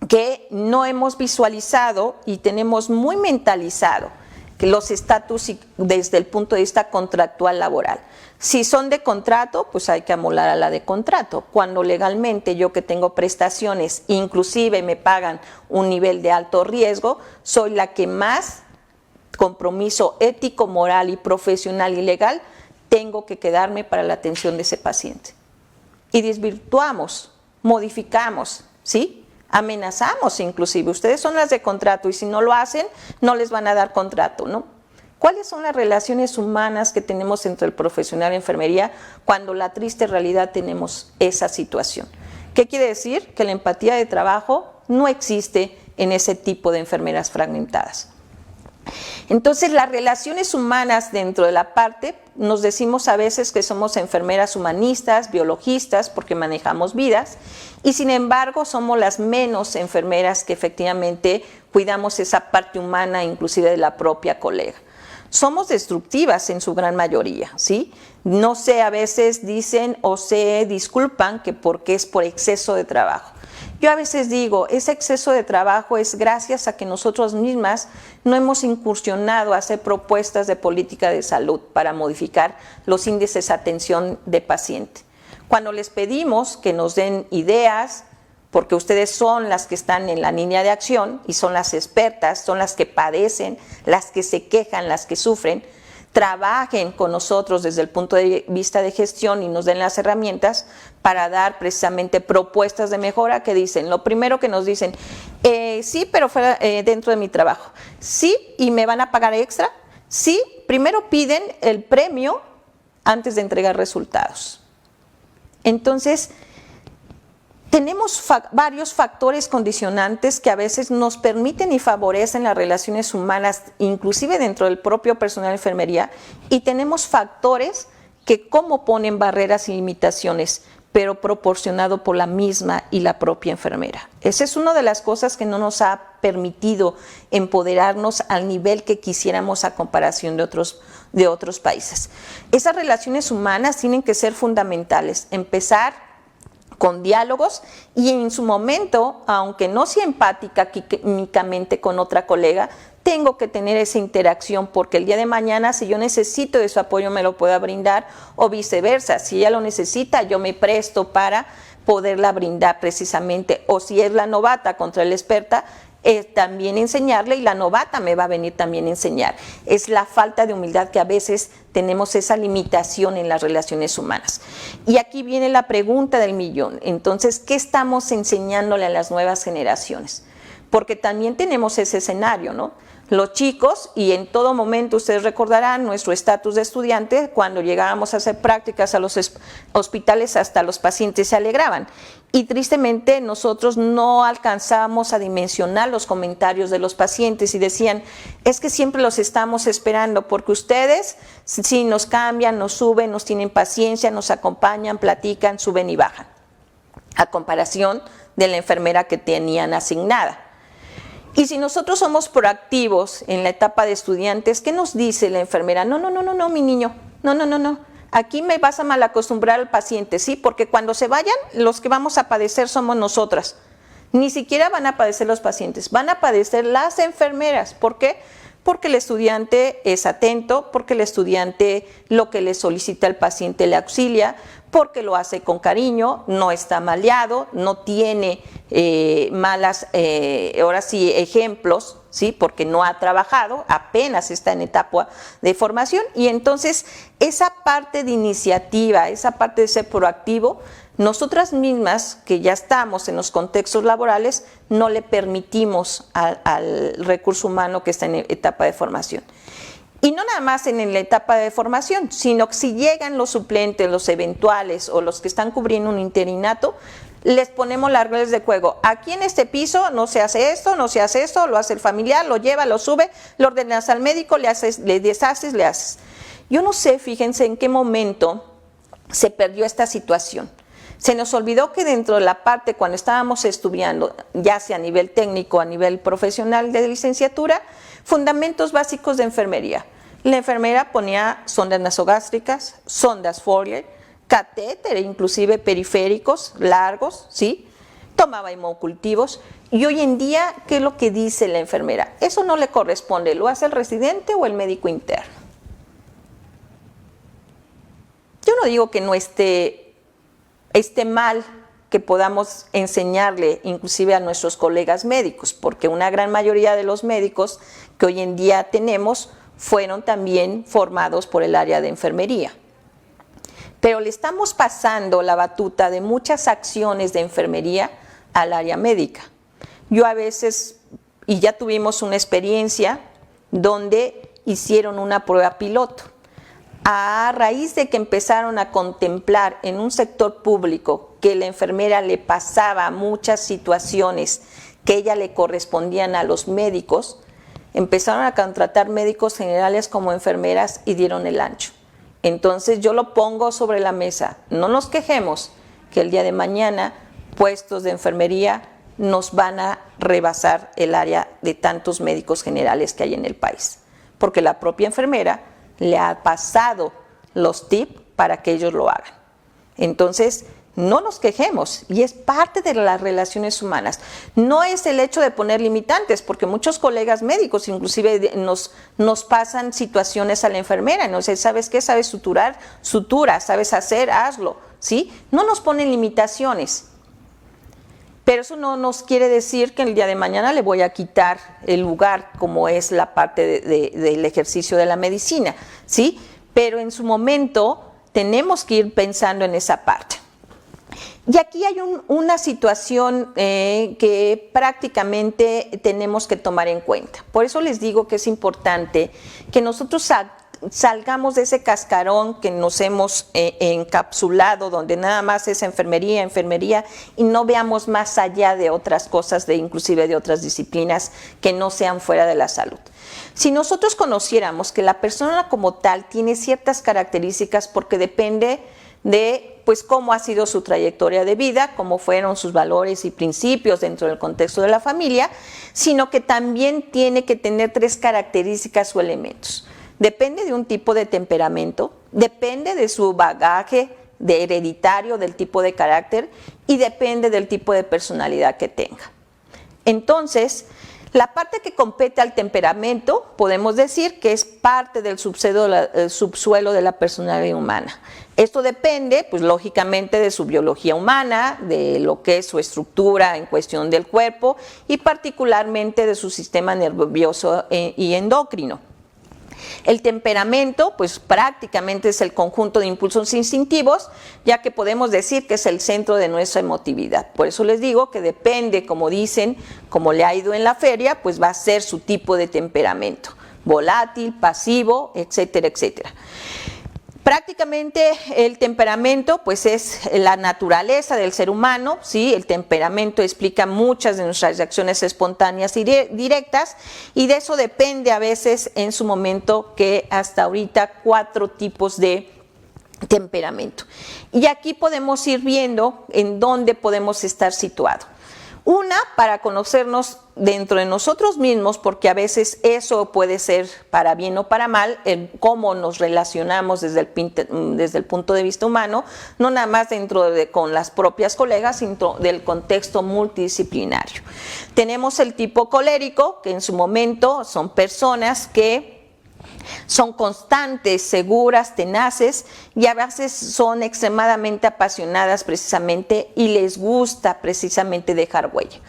que no hemos visualizado y tenemos muy mentalizado que los estatus desde el punto de vista contractual laboral. Si son de contrato, pues hay que amolar a la de contrato. Cuando legalmente yo que tengo prestaciones, inclusive me pagan un nivel de alto riesgo, soy la que más compromiso ético, moral y profesional y legal tengo que quedarme para la atención de ese paciente. Y desvirtuamos, modificamos, ¿sí? Amenazamos inclusive. Ustedes son las de contrato y si no lo hacen, no les van a dar contrato, ¿no? ¿Cuáles son las relaciones humanas que tenemos entre el profesional de enfermería cuando la triste realidad tenemos esa situación? ¿Qué quiere decir? Que la empatía de trabajo no existe en ese tipo de enfermeras fragmentadas. Entonces, las relaciones humanas dentro de la parte, nos decimos a veces que somos enfermeras humanistas, biologistas, porque manejamos vidas, y sin embargo somos las menos enfermeras que efectivamente cuidamos esa parte humana, inclusive de la propia colega. Somos destructivas en su gran mayoría, ¿sí? No sé, a veces dicen o se disculpan que porque es por exceso de trabajo. Yo a veces digo, ese exceso de trabajo es gracias a que nosotros mismas no hemos incursionado a hacer propuestas de política de salud para modificar los índices de atención de paciente. Cuando les pedimos que nos den ideas, porque ustedes son las que están en la línea de acción y son las expertas, son las que padecen, las que se quejan, las que sufren, trabajen con nosotros desde el punto de vista de gestión y nos den las herramientas para dar precisamente propuestas de mejora que dicen, lo primero que nos dicen, sí, pero fuera dentro de mi trabajo, sí, y me van a pagar extra, sí, primero piden el premio antes de entregar resultados. Entonces, tenemos varios factores condicionantes que a veces nos permiten y favorecen las relaciones humanas, inclusive dentro del propio personal de enfermería, y tenemos factores que como ponen barreras y limitaciones, pero proporcionado por la misma y la propia enfermera. Esa es una de las cosas que no nos ha permitido empoderarnos al nivel que quisiéramos a comparación de otros países. Esas relaciones humanas tienen que ser fundamentales, empezar con diálogos y en su momento, aunque no sea empática químicamente con otra colega, tengo que tener esa interacción porque el día de mañana si yo necesito de su apoyo me lo pueda brindar o viceversa, si ella lo necesita yo me presto para poderla brindar precisamente, o si es la novata contra la experta, también enseñarle y la novata me va a venir también a enseñar. Es la falta de humildad que a veces tenemos esa limitación en las relaciones humanas. Y aquí viene la pregunta del millón. Entonces, ¿qué estamos enseñándole a las nuevas generaciones? Porque también tenemos ese escenario, ¿no? Los chicos, y en todo momento ustedes recordarán nuestro estatus de estudiante, cuando llegábamos a hacer prácticas a los hospitales, hasta los pacientes se alegraban. Y tristemente nosotros no alcanzábamos a dimensionar los comentarios de los pacientes y decían, es que siempre los estamos esperando porque ustedes sí nos cambian, nos suben, nos tienen paciencia, nos acompañan, platican, suben y bajan, a comparación de la enfermera que tenían asignada. Y si nosotros somos proactivos en la etapa de estudiantes, ¿qué nos dice la enfermera? No, mi niño, no. Aquí me vas a malacostumbrar al paciente, ¿sí? Porque cuando se vayan, los que vamos a padecer somos nosotras. Ni siquiera van a padecer los pacientes, van a padecer las enfermeras. ¿Por qué? Porque el estudiante es atento, porque el estudiante lo que le solicita el paciente le auxilia, porque lo hace con cariño, no está maleado, no tiene malas, ahora sí, ejemplos, ¿sí? Porque no ha trabajado, apenas está en etapa de formación, y entonces esa parte de iniciativa, esa parte de ser proactivo, nosotras mismas, que ya estamos en los contextos laborales, no le permitimos al recurso humano que está en etapa de formación. Y no nada más en la etapa de formación, sino que si llegan los suplentes, los eventuales o los que están cubriendo un interinato, les ponemos las reglas de juego. Aquí en este piso no se hace esto, lo hace el familiar, lo lleva, lo sube, lo ordenas al médico, le deshaces, le haces. Yo no sé, fíjense en qué momento se perdió esta situación. Se nos olvidó que dentro de la parte, cuando estábamos estudiando, ya sea a nivel técnico, a nivel profesional de licenciatura, fundamentos básicos de enfermería. La enfermera ponía sondas nasogástricas, sondas Foley, catéter, inclusive periféricos largos, ¿sí? Tomaba hemocultivos. Y hoy en día, ¿qué es lo que dice la enfermera? Eso no le corresponde, lo hace el residente o el médico interno. Yo no digo que no esté mal que podamos enseñarle inclusive a nuestros colegas médicos, porque una gran mayoría de los médicos que hoy en día tenemos fueron también formados por el área de enfermería. Pero le estamos pasando la batuta de muchas acciones de enfermería al área médica. Yo a veces, y ya tuvimos una experiencia donde hicieron una prueba piloto. A raíz de que empezaron a contemplar en un sector público que la enfermera le pasaba muchas situaciones que ella le correspondían a los médicos, empezaron a contratar médicos generales como enfermeras y dieron el ancho. Entonces yo lo pongo sobre la mesa, no nos quejemos que el día de mañana puestos de enfermería nos van a rebasar el área de tantos médicos generales que hay en el país, porque la propia enfermera le ha pasado los tips para que ellos lo hagan. Entonces, no nos quejemos, y es parte de las relaciones humanas. No es el hecho de poner limitantes, porque muchos colegas médicos inclusive nos pasan situaciones a la enfermera, y nos dicen, ¿sabes qué? ¿Sabes suturar? Sutura, ¿sabes hacer? Hazlo, ¿sí? No nos ponen limitaciones. Pero eso no nos quiere decir que el día de mañana le voy a quitar el lugar, como es la parte del ejercicio de la medicina, ¿sí? Pero en su momento tenemos que ir pensando en esa parte. Y aquí hay una situación que prácticamente tenemos que tomar en cuenta. Por eso les digo que es importante que nosotros salgamos de ese cascarón que nos hemos encapsulado, donde nada más es enfermería, y no veamos más allá de otras cosas, inclusive de otras disciplinas que no sean fuera de la salud. Si nosotros conociéramos que la persona como tal tiene ciertas características, porque depende de pues cómo ha sido su trayectoria de vida, cómo fueron sus valores y principios dentro del contexto de la familia, sino que también tiene que tener 3 características o elementos. Depende de un tipo de temperamento, depende de su bagaje de hereditario, del tipo de carácter, y depende del tipo de personalidad que tenga. Entonces, la parte que compete al temperamento, podemos decir que es parte del subsuelo de la personalidad humana. Esto depende, pues lógicamente, de su biología humana, de lo que es su estructura en cuestión del cuerpo y particularmente de su sistema nervioso y endocrino. El temperamento, pues prácticamente es el conjunto de impulsos instintivos, ya que podemos decir que es el centro de nuestra emotividad. Por eso les digo que depende, como dicen, como le ha ido en la feria, pues va a ser su tipo de temperamento, volátil, pasivo, etcétera, etcétera. Prácticamente el temperamento pues es la naturaleza del ser humano, ¿sí? El temperamento explica muchas de nuestras reacciones espontáneas y directas, y de eso depende a veces en su momento que hasta ahorita 4 tipos de temperamento. Y aquí podemos ir viendo en dónde podemos estar situados. Una, para conocernos dentro de nosotros mismos, porque a veces eso puede ser para bien o para mal, cómo nos relacionamos desde el punto de vista humano, no nada más con las propias colegas, sino del contexto multidisciplinario. Tenemos el tipo colérico, que en su momento son personas que son constantes, seguras, tenaces, y a veces son extremadamente apasionadas precisamente y les gusta precisamente dejar huella.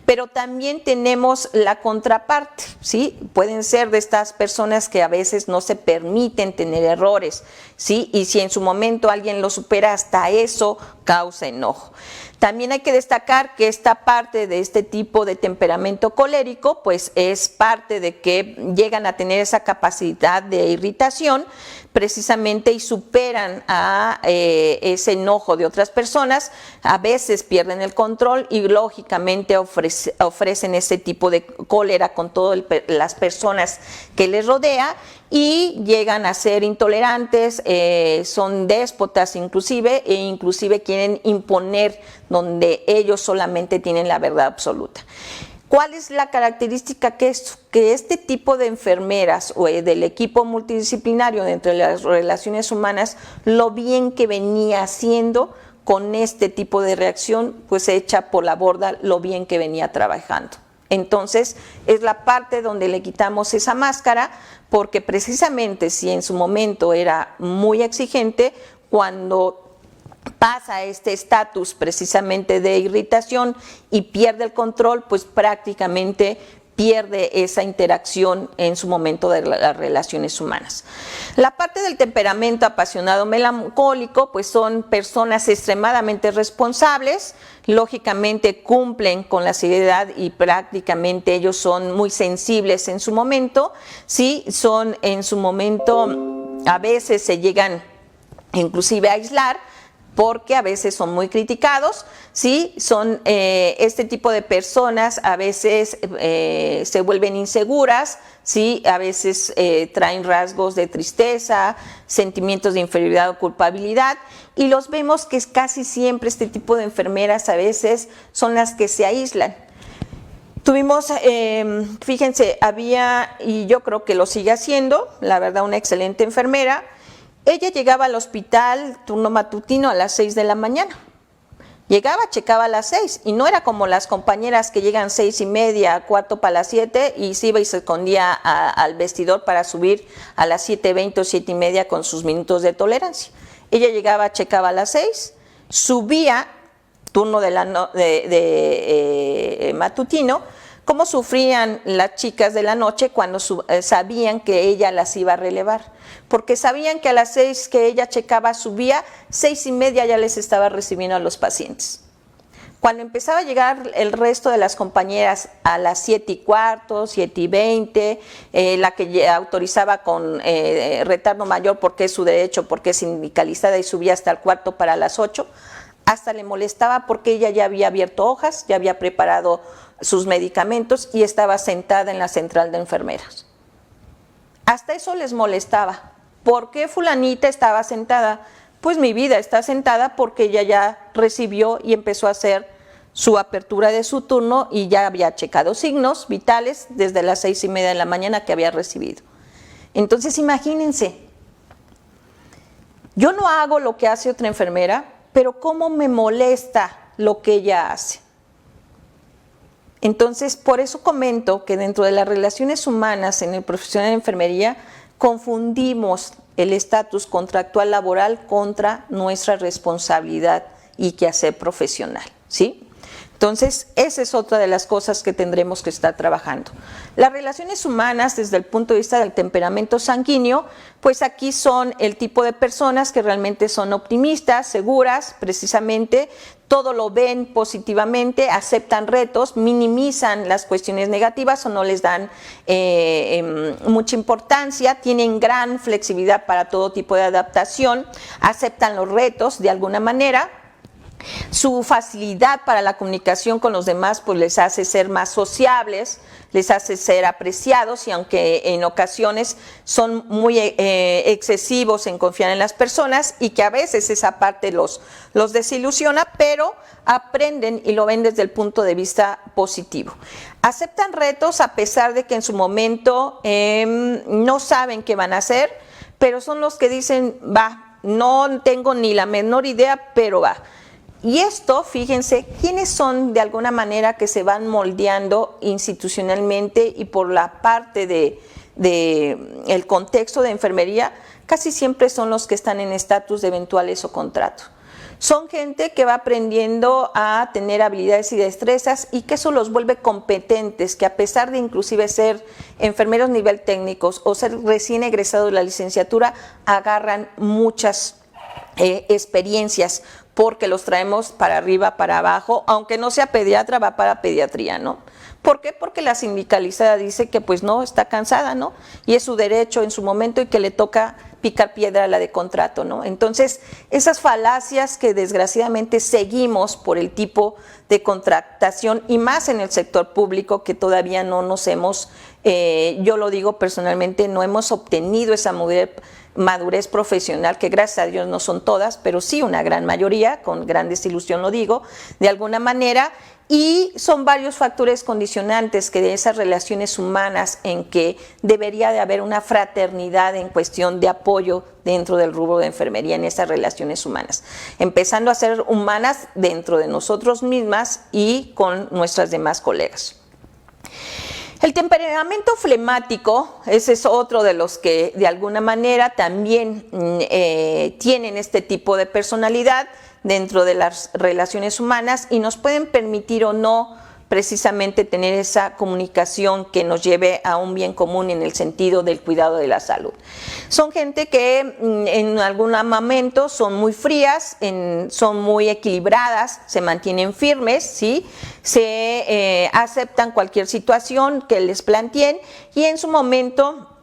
Pero también tenemos la contraparte, ¿sí? Pueden ser de estas personas que a veces no se permiten tener errores, ¿sí? Y si en su momento alguien lo supera, hasta eso causa enojo. También hay que destacar que esta parte de este tipo de temperamento colérico, pues es parte de que llegan a tener esa capacidad de irritación precisamente y superan a ese enojo de otras personas, a veces pierden el control y lógicamente ofrecen ese tipo de cólera con todas las personas que les rodea y llegan a ser intolerantes, son déspotas inclusive quieren imponer donde ellos solamente tienen la verdad absoluta. ¿Cuál es la característica? Que este tipo de enfermeras o del equipo multidisciplinario dentro de las relaciones humanas, lo bien que venía haciendo con este tipo de reacción, pues echa por la borda lo bien que venía trabajando. Entonces, es la parte donde le quitamos esa máscara, porque precisamente si en su momento era muy exigente, cuando pasa este estatus precisamente de irritación y pierde el control, pues prácticamente pierde esa interacción en su momento de las relaciones humanas. La parte del temperamento apasionado melancólico, pues son personas extremadamente responsables, lógicamente cumplen con la seriedad y prácticamente ellos son muy sensibles en su momento, sí, son en su momento, a veces se llegan inclusive a aislar, porque a veces son muy criticados, ¿sí? Son este tipo de personas, a veces se vuelven inseguras, ¿sí? A veces traen rasgos de tristeza, sentimientos de inferioridad o culpabilidad, y los vemos que casi siempre este tipo de enfermeras a veces son las que se aíslan. Tuvimos, fíjense, había, y yo creo que lo sigue haciendo, la verdad, una excelente enfermera. Ella llegaba al hospital, turno matutino, a las 6 de la mañana. Llegaba, checaba a las 6, y no era como las compañeras que llegan 6:30, 6:45 y se iba y se escondía al vestidor para subir a las 7:20 o 7:30 con sus minutos de tolerancia. Ella llegaba, checaba a las 6, subía, turno matutino. ¿Cómo sufrían las chicas de la noche cuando sabían que ella las iba a relevar? Porque sabían que a las 6 que ella checaba, subía, 6:30 ya les estaba recibiendo a los pacientes. Cuando empezaba a llegar el resto de las compañeras a las 7:15, 7:20, la que autorizaba con retardo mayor porque es su derecho, porque es sindicalizada y subía hasta el cuarto para las 8, hasta le molestaba porque ella ya había abierto hojas, ya había preparado sus medicamentos y estaba sentada en la central de enfermeras. Hasta eso les molestaba. ¿Por qué fulanita estaba sentada? Pues mi vida está sentada porque ella ya recibió y empezó a hacer su apertura de su turno y ya había checado signos vitales desde las 6:30 de la mañana que había recibido. Entonces imagínense, yo no hago lo que hace otra enfermera, pero cómo me molesta lo que ella hace. Entonces, por eso comento que dentro de las relaciones humanas en el profesional de enfermería confundimos el estatus contractual laboral contra nuestra responsabilidad y quehacer profesional, ¿sí? Entonces, esa es otra de las cosas que tendremos que estar trabajando. Las relaciones humanas, desde el punto de vista del temperamento sanguíneo, pues aquí son el tipo de personas que realmente son optimistas, seguras, precisamente, todo lo ven positivamente, aceptan retos, minimizan las cuestiones negativas o no les dan mucha importancia, tienen gran flexibilidad para todo tipo de adaptación, aceptan los retos de alguna manera. Su facilidad para la comunicación con los demás pues les hace ser más sociables, les hace ser apreciados, y aunque en ocasiones son muy excesivos en confiar en las personas y que a veces esa parte los desilusiona, pero aprenden y lo ven desde el punto de vista positivo. Aceptan retos a pesar de que en su momento no saben qué van a hacer, pero son los que dicen, va, no tengo ni la menor idea, pero va. Y esto, fíjense, ¿quiénes son de alguna manera que se van moldeando institucionalmente y por la parte de el contexto de enfermería? Casi siempre son los que están en estatus de eventuales o contrato. Son gente que va aprendiendo a tener habilidades y destrezas y que eso los vuelve competentes, que a pesar de inclusive ser enfermeros nivel técnicos o ser recién egresados de la licenciatura, agarran muchas experiencias, porque los traemos para arriba, para abajo, aunque no sea pediatra, va para pediatría, ¿no? ¿Por qué? Porque la sindicalizada dice que pues no, está cansada, ¿no? Y es su derecho en su momento y que le toca picar piedra a la de contrato, ¿no? Entonces, esas falacias que desgraciadamente seguimos por el tipo de contratación y más en el sector público que todavía no nos hemos, yo lo digo personalmente, no hemos obtenido esa madurez profesional, que gracias a Dios no son todas, pero sí una gran mayoría, con gran desilusión lo digo, de alguna manera, y son varios factores condicionantes que de esas relaciones humanas en que debería de haber una fraternidad en cuestión de apoyo dentro del rubro de enfermería en esas relaciones humanas, empezando a ser humanas dentro de nosotros mismas y con nuestras demás colegas. El temperamento flemático, ese es otro de los que de alguna manera también tienen este tipo de personalidad dentro de las relaciones humanas y nos pueden permitir o no precisamente tener esa comunicación que nos lleve a un bien común en el sentido del cuidado de la salud. Son gente que en algún momento son muy frías, son muy equilibradas, se mantienen firmes, ¿sí? Se aceptan cualquier situación que les planteen y en su momento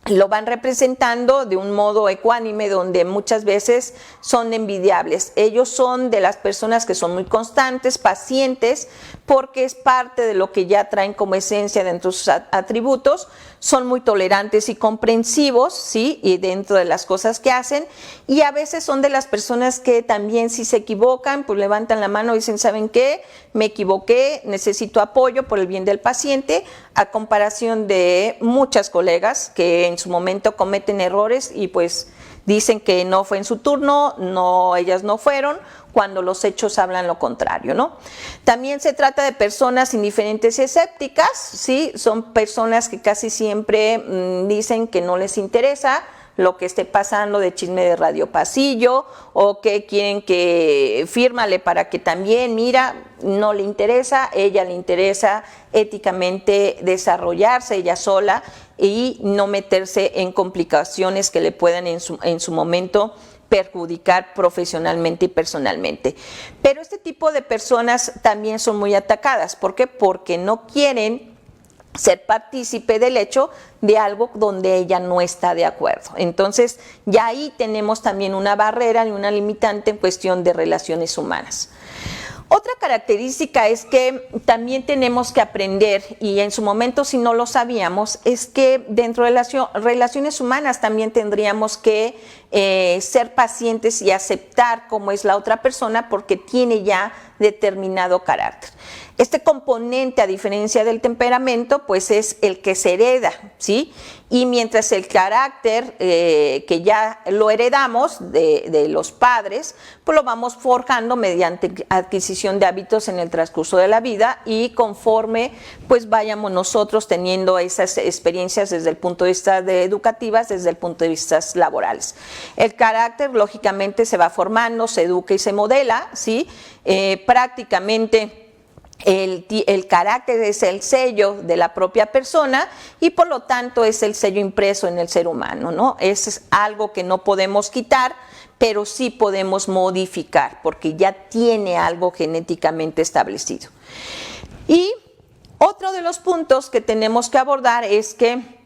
lo van representando de un modo ecuánime donde muchas veces son envidiables. Ellos son de las personas que son muy constantes, pacientes, porque es parte de lo que ya traen como esencia dentro de sus atributos. Son muy tolerantes y comprensivos, ¿sí? Y dentro de las cosas que hacen. Y a veces son de las personas que también si se equivocan, pues levantan la mano y dicen, ¿saben qué? Me equivoqué, necesito apoyo por el bien del paciente, a comparación de muchas colegas que en su momento cometen errores y pues dicen que no fue en su turno, ellas no fueron, cuando los hechos hablan lo contrario, ¿no? También se trata de personas indiferentes y escépticas, ¿sí? Son personas que casi siempre dicen que no les interesa lo que esté pasando de chisme de radio pasillo o que quieren que fírmale para que también, mira, no le interesa, ella le interesa éticamente desarrollarse ella sola y no meterse en complicaciones que le puedan en su momento perjudicar profesionalmente y personalmente. Pero este tipo de personas también son muy atacadas. ¿Por qué? Porque no quieren ser partícipe del hecho de algo donde ella no está de acuerdo. Entonces, ya ahí tenemos también una barrera y una limitante en cuestión de relaciones humanas. Otra característica es que también tenemos que aprender, y en su momento si no lo sabíamos, es que dentro de las relaciones humanas también tendríamos que ser pacientes y aceptar cómo es la otra persona porque tiene ya determinado carácter. Este componente, a diferencia del temperamento, pues es el que se hereda, ¿sí? Y mientras el carácter que ya lo heredamos de los padres, pues lo vamos forjando mediante adquisición de hábitos en el transcurso de la vida y conforme pues vayamos nosotros teniendo esas experiencias desde el punto de vista educativas, desde el punto de vista laborales. El carácter lógicamente se va formando, se educa y se modela, ¿sí? Prácticamente El carácter es el sello de la propia persona y por lo tanto es el sello impreso en el ser humano, ¿no? Es algo que no podemos quitar, pero sí podemos modificar porque ya tiene algo genéticamente establecido. Y otro de los puntos que tenemos que abordar es que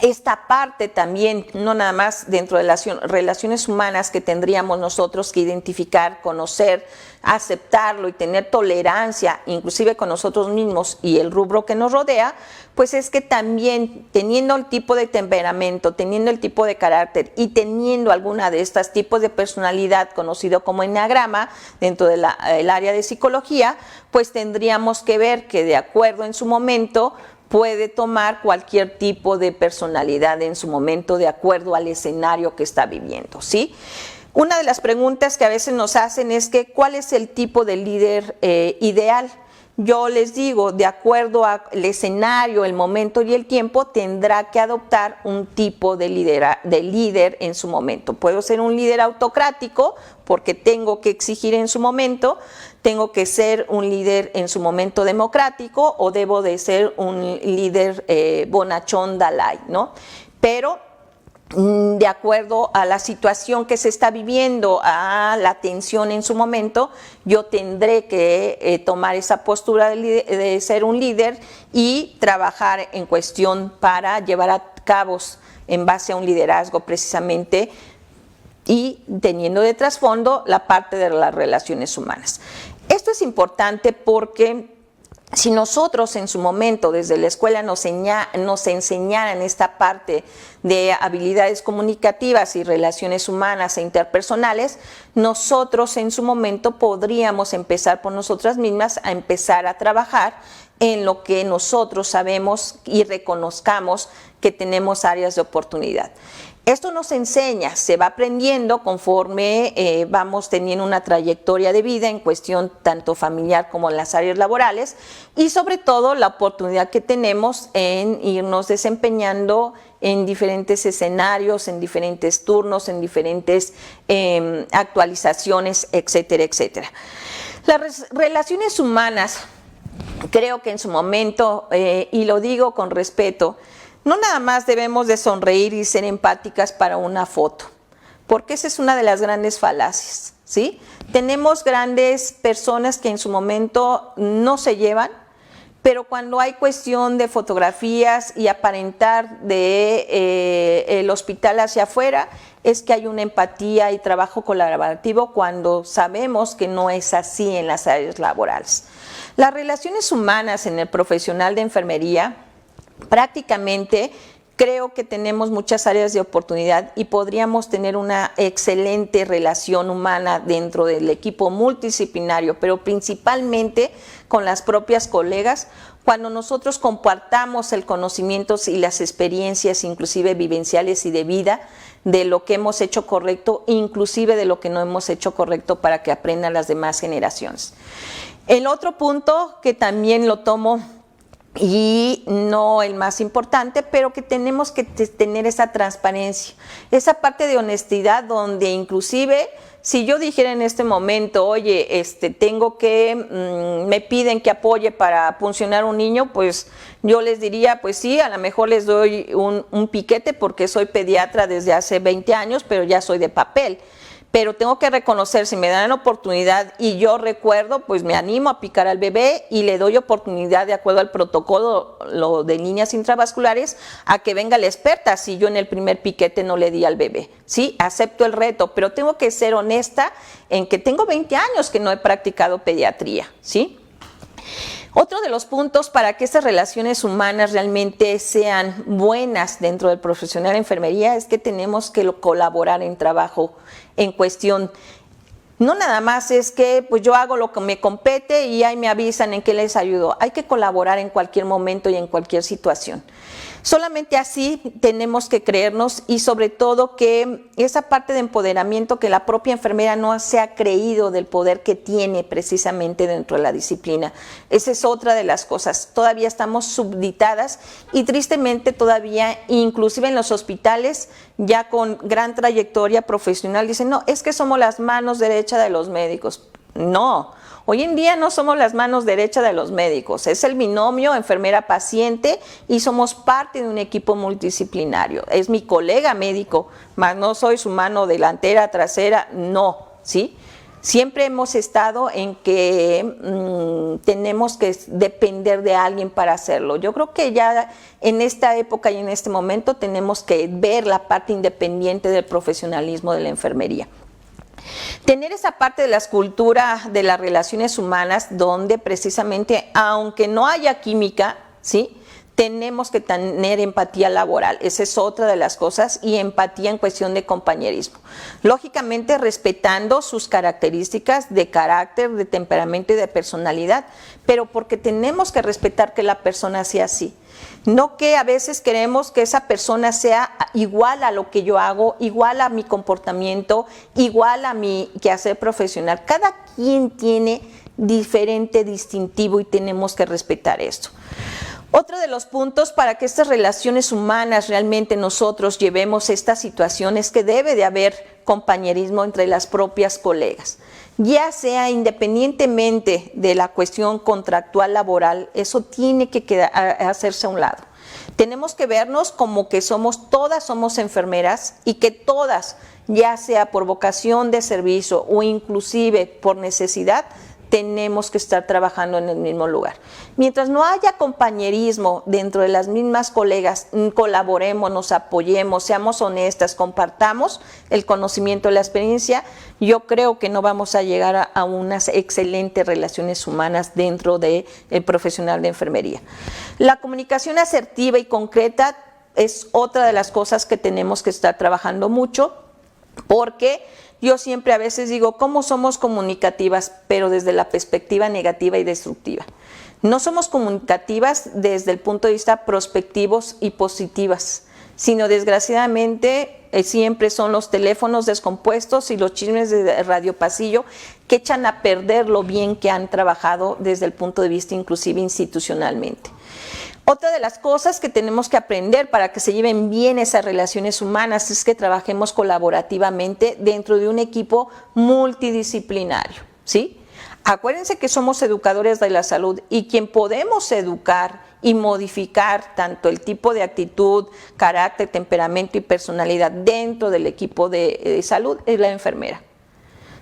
esta parte también, no nada más dentro de las relaciones humanas que tendríamos nosotros que identificar, conocer, aceptarlo y tener tolerancia, inclusive con nosotros mismos y el rubro que nos rodea, pues es que también teniendo el tipo de temperamento, teniendo el tipo de carácter y teniendo alguna de estos tipos de personalidad conocido como enneagrama dentro del área de psicología, pues tendríamos que ver que de acuerdo en su momento puede tomar cualquier tipo de personalidad en su momento de acuerdo al escenario que está viviendo, ¿sí? Una de las preguntas que a veces nos hacen es que ¿cuál es el tipo de líder ideal? Yo les digo, de acuerdo al escenario, el momento y el tiempo, tendrá que adoptar un tipo de líder en su momento. Puedo ser un líder autocrático porque tengo que exigir en su momento, tengo que ser un líder en su momento democrático o debo de ser un líder bonachón Dalai, ¿no? Pero de acuerdo a la situación que se está viviendo, a la tensión en su momento, yo tendré que tomar esa postura de ser un líder y trabajar en cuestión para llevar a cabo en base a un liderazgo precisamente y teniendo de trasfondo la parte de las relaciones humanas. Esto es importante porque si nosotros en su momento desde la escuela nos enseñaran esta parte de habilidades comunicativas y relaciones humanas e interpersonales, nosotros en su momento podríamos empezar por nosotras mismas a empezar a trabajar en lo que nosotros sabemos y reconozcamos que tenemos áreas de oportunidad. Esto nos enseña, se va aprendiendo conforme vamos teniendo una trayectoria de vida en cuestión tanto familiar como en las áreas laborales y sobre todo la oportunidad que tenemos en irnos desempeñando en diferentes escenarios, en diferentes turnos, en diferentes actualizaciones, etcétera, etcétera. Las relaciones humanas, creo que en su momento, y lo digo con respeto, no nada más debemos de sonreír y ser empáticas para una foto, porque esa es una de las grandes falacias, ¿sí? Tenemos grandes personas que en su momento no se llevan, pero cuando hay cuestión de fotografías y aparentar el hospital hacia afuera, es que hay una empatía y trabajo colaborativo cuando sabemos que no es así en las áreas laborales. Las relaciones humanas en el profesional de enfermería, prácticamente creo que tenemos muchas áreas de oportunidad y podríamos tener una excelente relación humana dentro del equipo multidisciplinario, pero principalmente con las propias colegas, cuando nosotros compartamos el conocimiento y las experiencias, inclusive vivenciales y de vida, de lo que hemos hecho correcto, inclusive de lo que no hemos hecho correcto para que aprendan las demás generaciones. El otro punto que también lo tomo y no el más importante, pero que tenemos que tener esa transparencia, esa parte de honestidad donde inclusive si yo dijera en este momento, oye, tengo que, me piden que apoye para funcionar un niño, pues yo les diría, pues sí, a lo mejor les doy un piquete porque soy pediatra desde hace 20 años, pero ya soy de papel. Pero tengo que reconocer, si me dan la oportunidad y yo recuerdo, pues me animo a picar al bebé y le doy oportunidad de acuerdo al protocolo de líneas intravasculares a que venga la experta si yo en el primer piquete no le di al bebé. Sí, acepto el reto, pero tengo que ser honesta en que tengo 20 años que no he practicado pediatría, ¿sí? Otro de los puntos para que estas relaciones humanas realmente sean buenas dentro del profesional de enfermería es que tenemos que colaborar en trabajo en cuestión. No nada más es que pues yo hago lo que me compete y ahí me avisan en qué les ayudo. Hay que colaborar en cualquier momento y en cualquier situación. Solamente así tenemos que creernos y sobre todo que esa parte de empoderamiento que la propia enfermera no se ha creído del poder que tiene precisamente dentro de la disciplina. Esa es otra de las cosas. Todavía estamos subditadas y tristemente todavía, inclusive en los hospitales, ya con gran trayectoria profesional, dicen, no, es que somos las manos derechas de los médicos. No. Hoy en día no somos las manos derechas de los médicos, es el binomio enfermera-paciente y somos parte de un equipo multidisciplinario. Es mi colega médico, mas no soy su mano delantera, trasera, no, ¿sí? Siempre hemos estado en que tenemos que depender de alguien para hacerlo. Yo creo que ya en esta época y en este momento tenemos que ver la parte independiente del profesionalismo de la enfermería. Tener esa parte de la escultura de las relaciones humanas donde precisamente, aunque no haya química, ¿sí?, tenemos que tener empatía laboral, esa es otra de las cosas, y empatía en cuestión de compañerismo. Lógicamente respetando sus características de carácter, de temperamento y de personalidad, pero porque tenemos que respetar que la persona sea así. No que a veces queremos que esa persona sea igual a lo que yo hago, igual a mi comportamiento, igual a mi quehacer profesional. Cada quien tiene diferente distintivo y tenemos que respetar esto. Otro de los puntos para que estas relaciones humanas realmente nosotros llevemos esta situación es que debe de haber compañerismo entre las propias colegas. Ya sea independientemente de la cuestión contractual laboral, eso tiene que hacerse a un lado. Tenemos que vernos como que todas somos enfermeras y que todas, ya sea por vocación de servicio o inclusive por necesidad, tenemos que estar trabajando en el mismo lugar. Mientras no haya compañerismo dentro de las mismas colegas, colaboremos, nos apoyemos, seamos honestas, compartamos el conocimiento, la experiencia, yo creo que no vamos a llegar a unas excelentes relaciones humanas dentro del profesional de enfermería. La comunicación asertiva y concreta es otra de las cosas que tenemos que estar trabajando mucho, porque yo siempre a veces digo, ¿cómo somos comunicativas? Pero desde la perspectiva negativa y destructiva. No somos comunicativas desde el punto de vista prospectivos y positivas, sino desgraciadamente siempre son los teléfonos descompuestos y los chismes de radio pasillo que echan a perder lo bien que han trabajado desde el punto de vista inclusive institucionalmente. Otra de las cosas que tenemos que aprender para que se lleven bien esas relaciones humanas es que trabajemos colaborativamente dentro de un equipo multidisciplinario, ¿sí? Acuérdense que somos educadores de la salud y quien podemos educar y modificar tanto el tipo de actitud, carácter, temperamento y personalidad dentro del equipo de salud es la enfermera.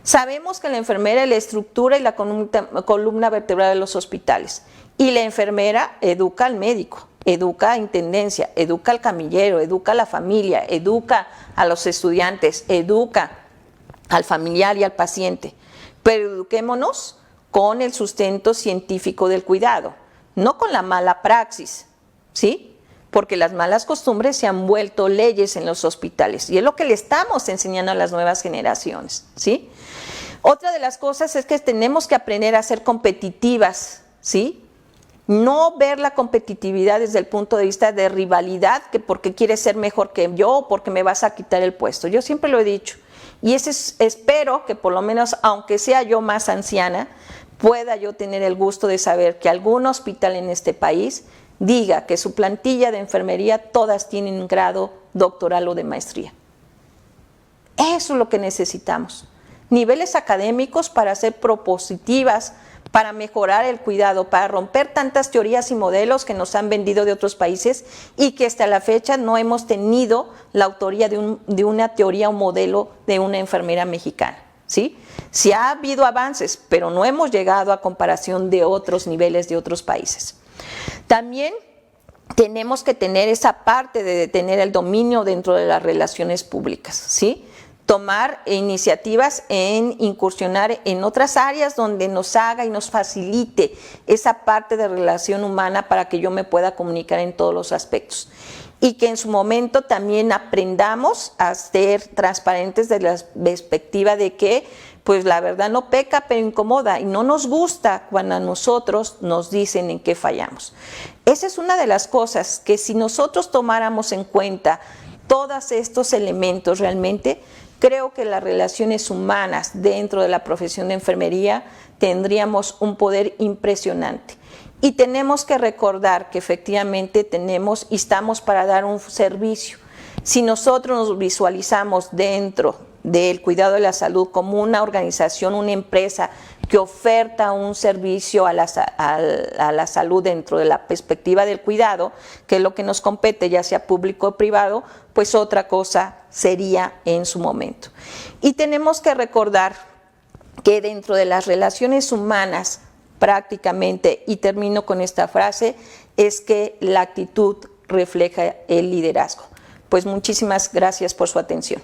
Sabemos que la enfermera es la estructura y la columna vertebral de los hospitales. Y la enfermera educa al médico, educa a intendencia, educa al camillero, educa a la familia, educa a los estudiantes, educa al familiar y al paciente. Pero eduquémonos con el sustento científico del cuidado, no con la mala praxis, ¿sí? Porque las malas costumbres se han vuelto leyes en los hospitales y es lo que le estamos enseñando a las nuevas generaciones, ¿sí? Otra de las cosas es que tenemos que aprender a ser competitivas, ¿sí? No ver la competitividad desde el punto de vista de rivalidad, que porque quieres ser mejor que yo o porque me vas a quitar el puesto. Yo siempre lo he dicho y espero que por lo menos, aunque sea yo más anciana, pueda yo tener el gusto de saber que algún hospital en este país diga que su plantilla de enfermería todas tienen un grado doctoral o de maestría. Eso es lo que necesitamos. Niveles académicos para ser propositivas, para mejorar el cuidado, para romper tantas teorías y modelos que nos han vendido de otros países y que hasta la fecha no hemos tenido la autoría de una teoría o modelo de una enfermera mexicana, ¿sí? Sí ha habido avances, pero no hemos llegado a comparación de otros niveles de otros países. También tenemos que tener esa parte de tener el dominio dentro de las relaciones públicas, ¿sí? Tomar iniciativas en incursionar en otras áreas donde nos haga y nos facilite esa parte de relación humana para que yo me pueda comunicar en todos los aspectos. Y que en su momento también aprendamos a ser transparentes desde la perspectiva de que pues la verdad no peca pero incomoda y no nos gusta cuando a nosotros nos dicen en qué fallamos. Esa es una de las cosas que si nosotros tomáramos en cuenta todos estos elementos realmente, creo que las relaciones humanas dentro de la profesión de enfermería tendríamos un poder impresionante. Y tenemos que recordar que efectivamente tenemos y estamos para dar un servicio. Si nosotros nos visualizamos dentro del cuidado de la salud como una organización, una empresa que oferta un servicio a la salud dentro de la perspectiva del cuidado, que es lo que nos compete, ya sea público o privado, pues otra cosa sería en su momento. Y tenemos que recordar que dentro de las relaciones humanas, prácticamente, y termino con esta frase, es que la actitud refleja el liderazgo. Pues muchísimas gracias por su atención.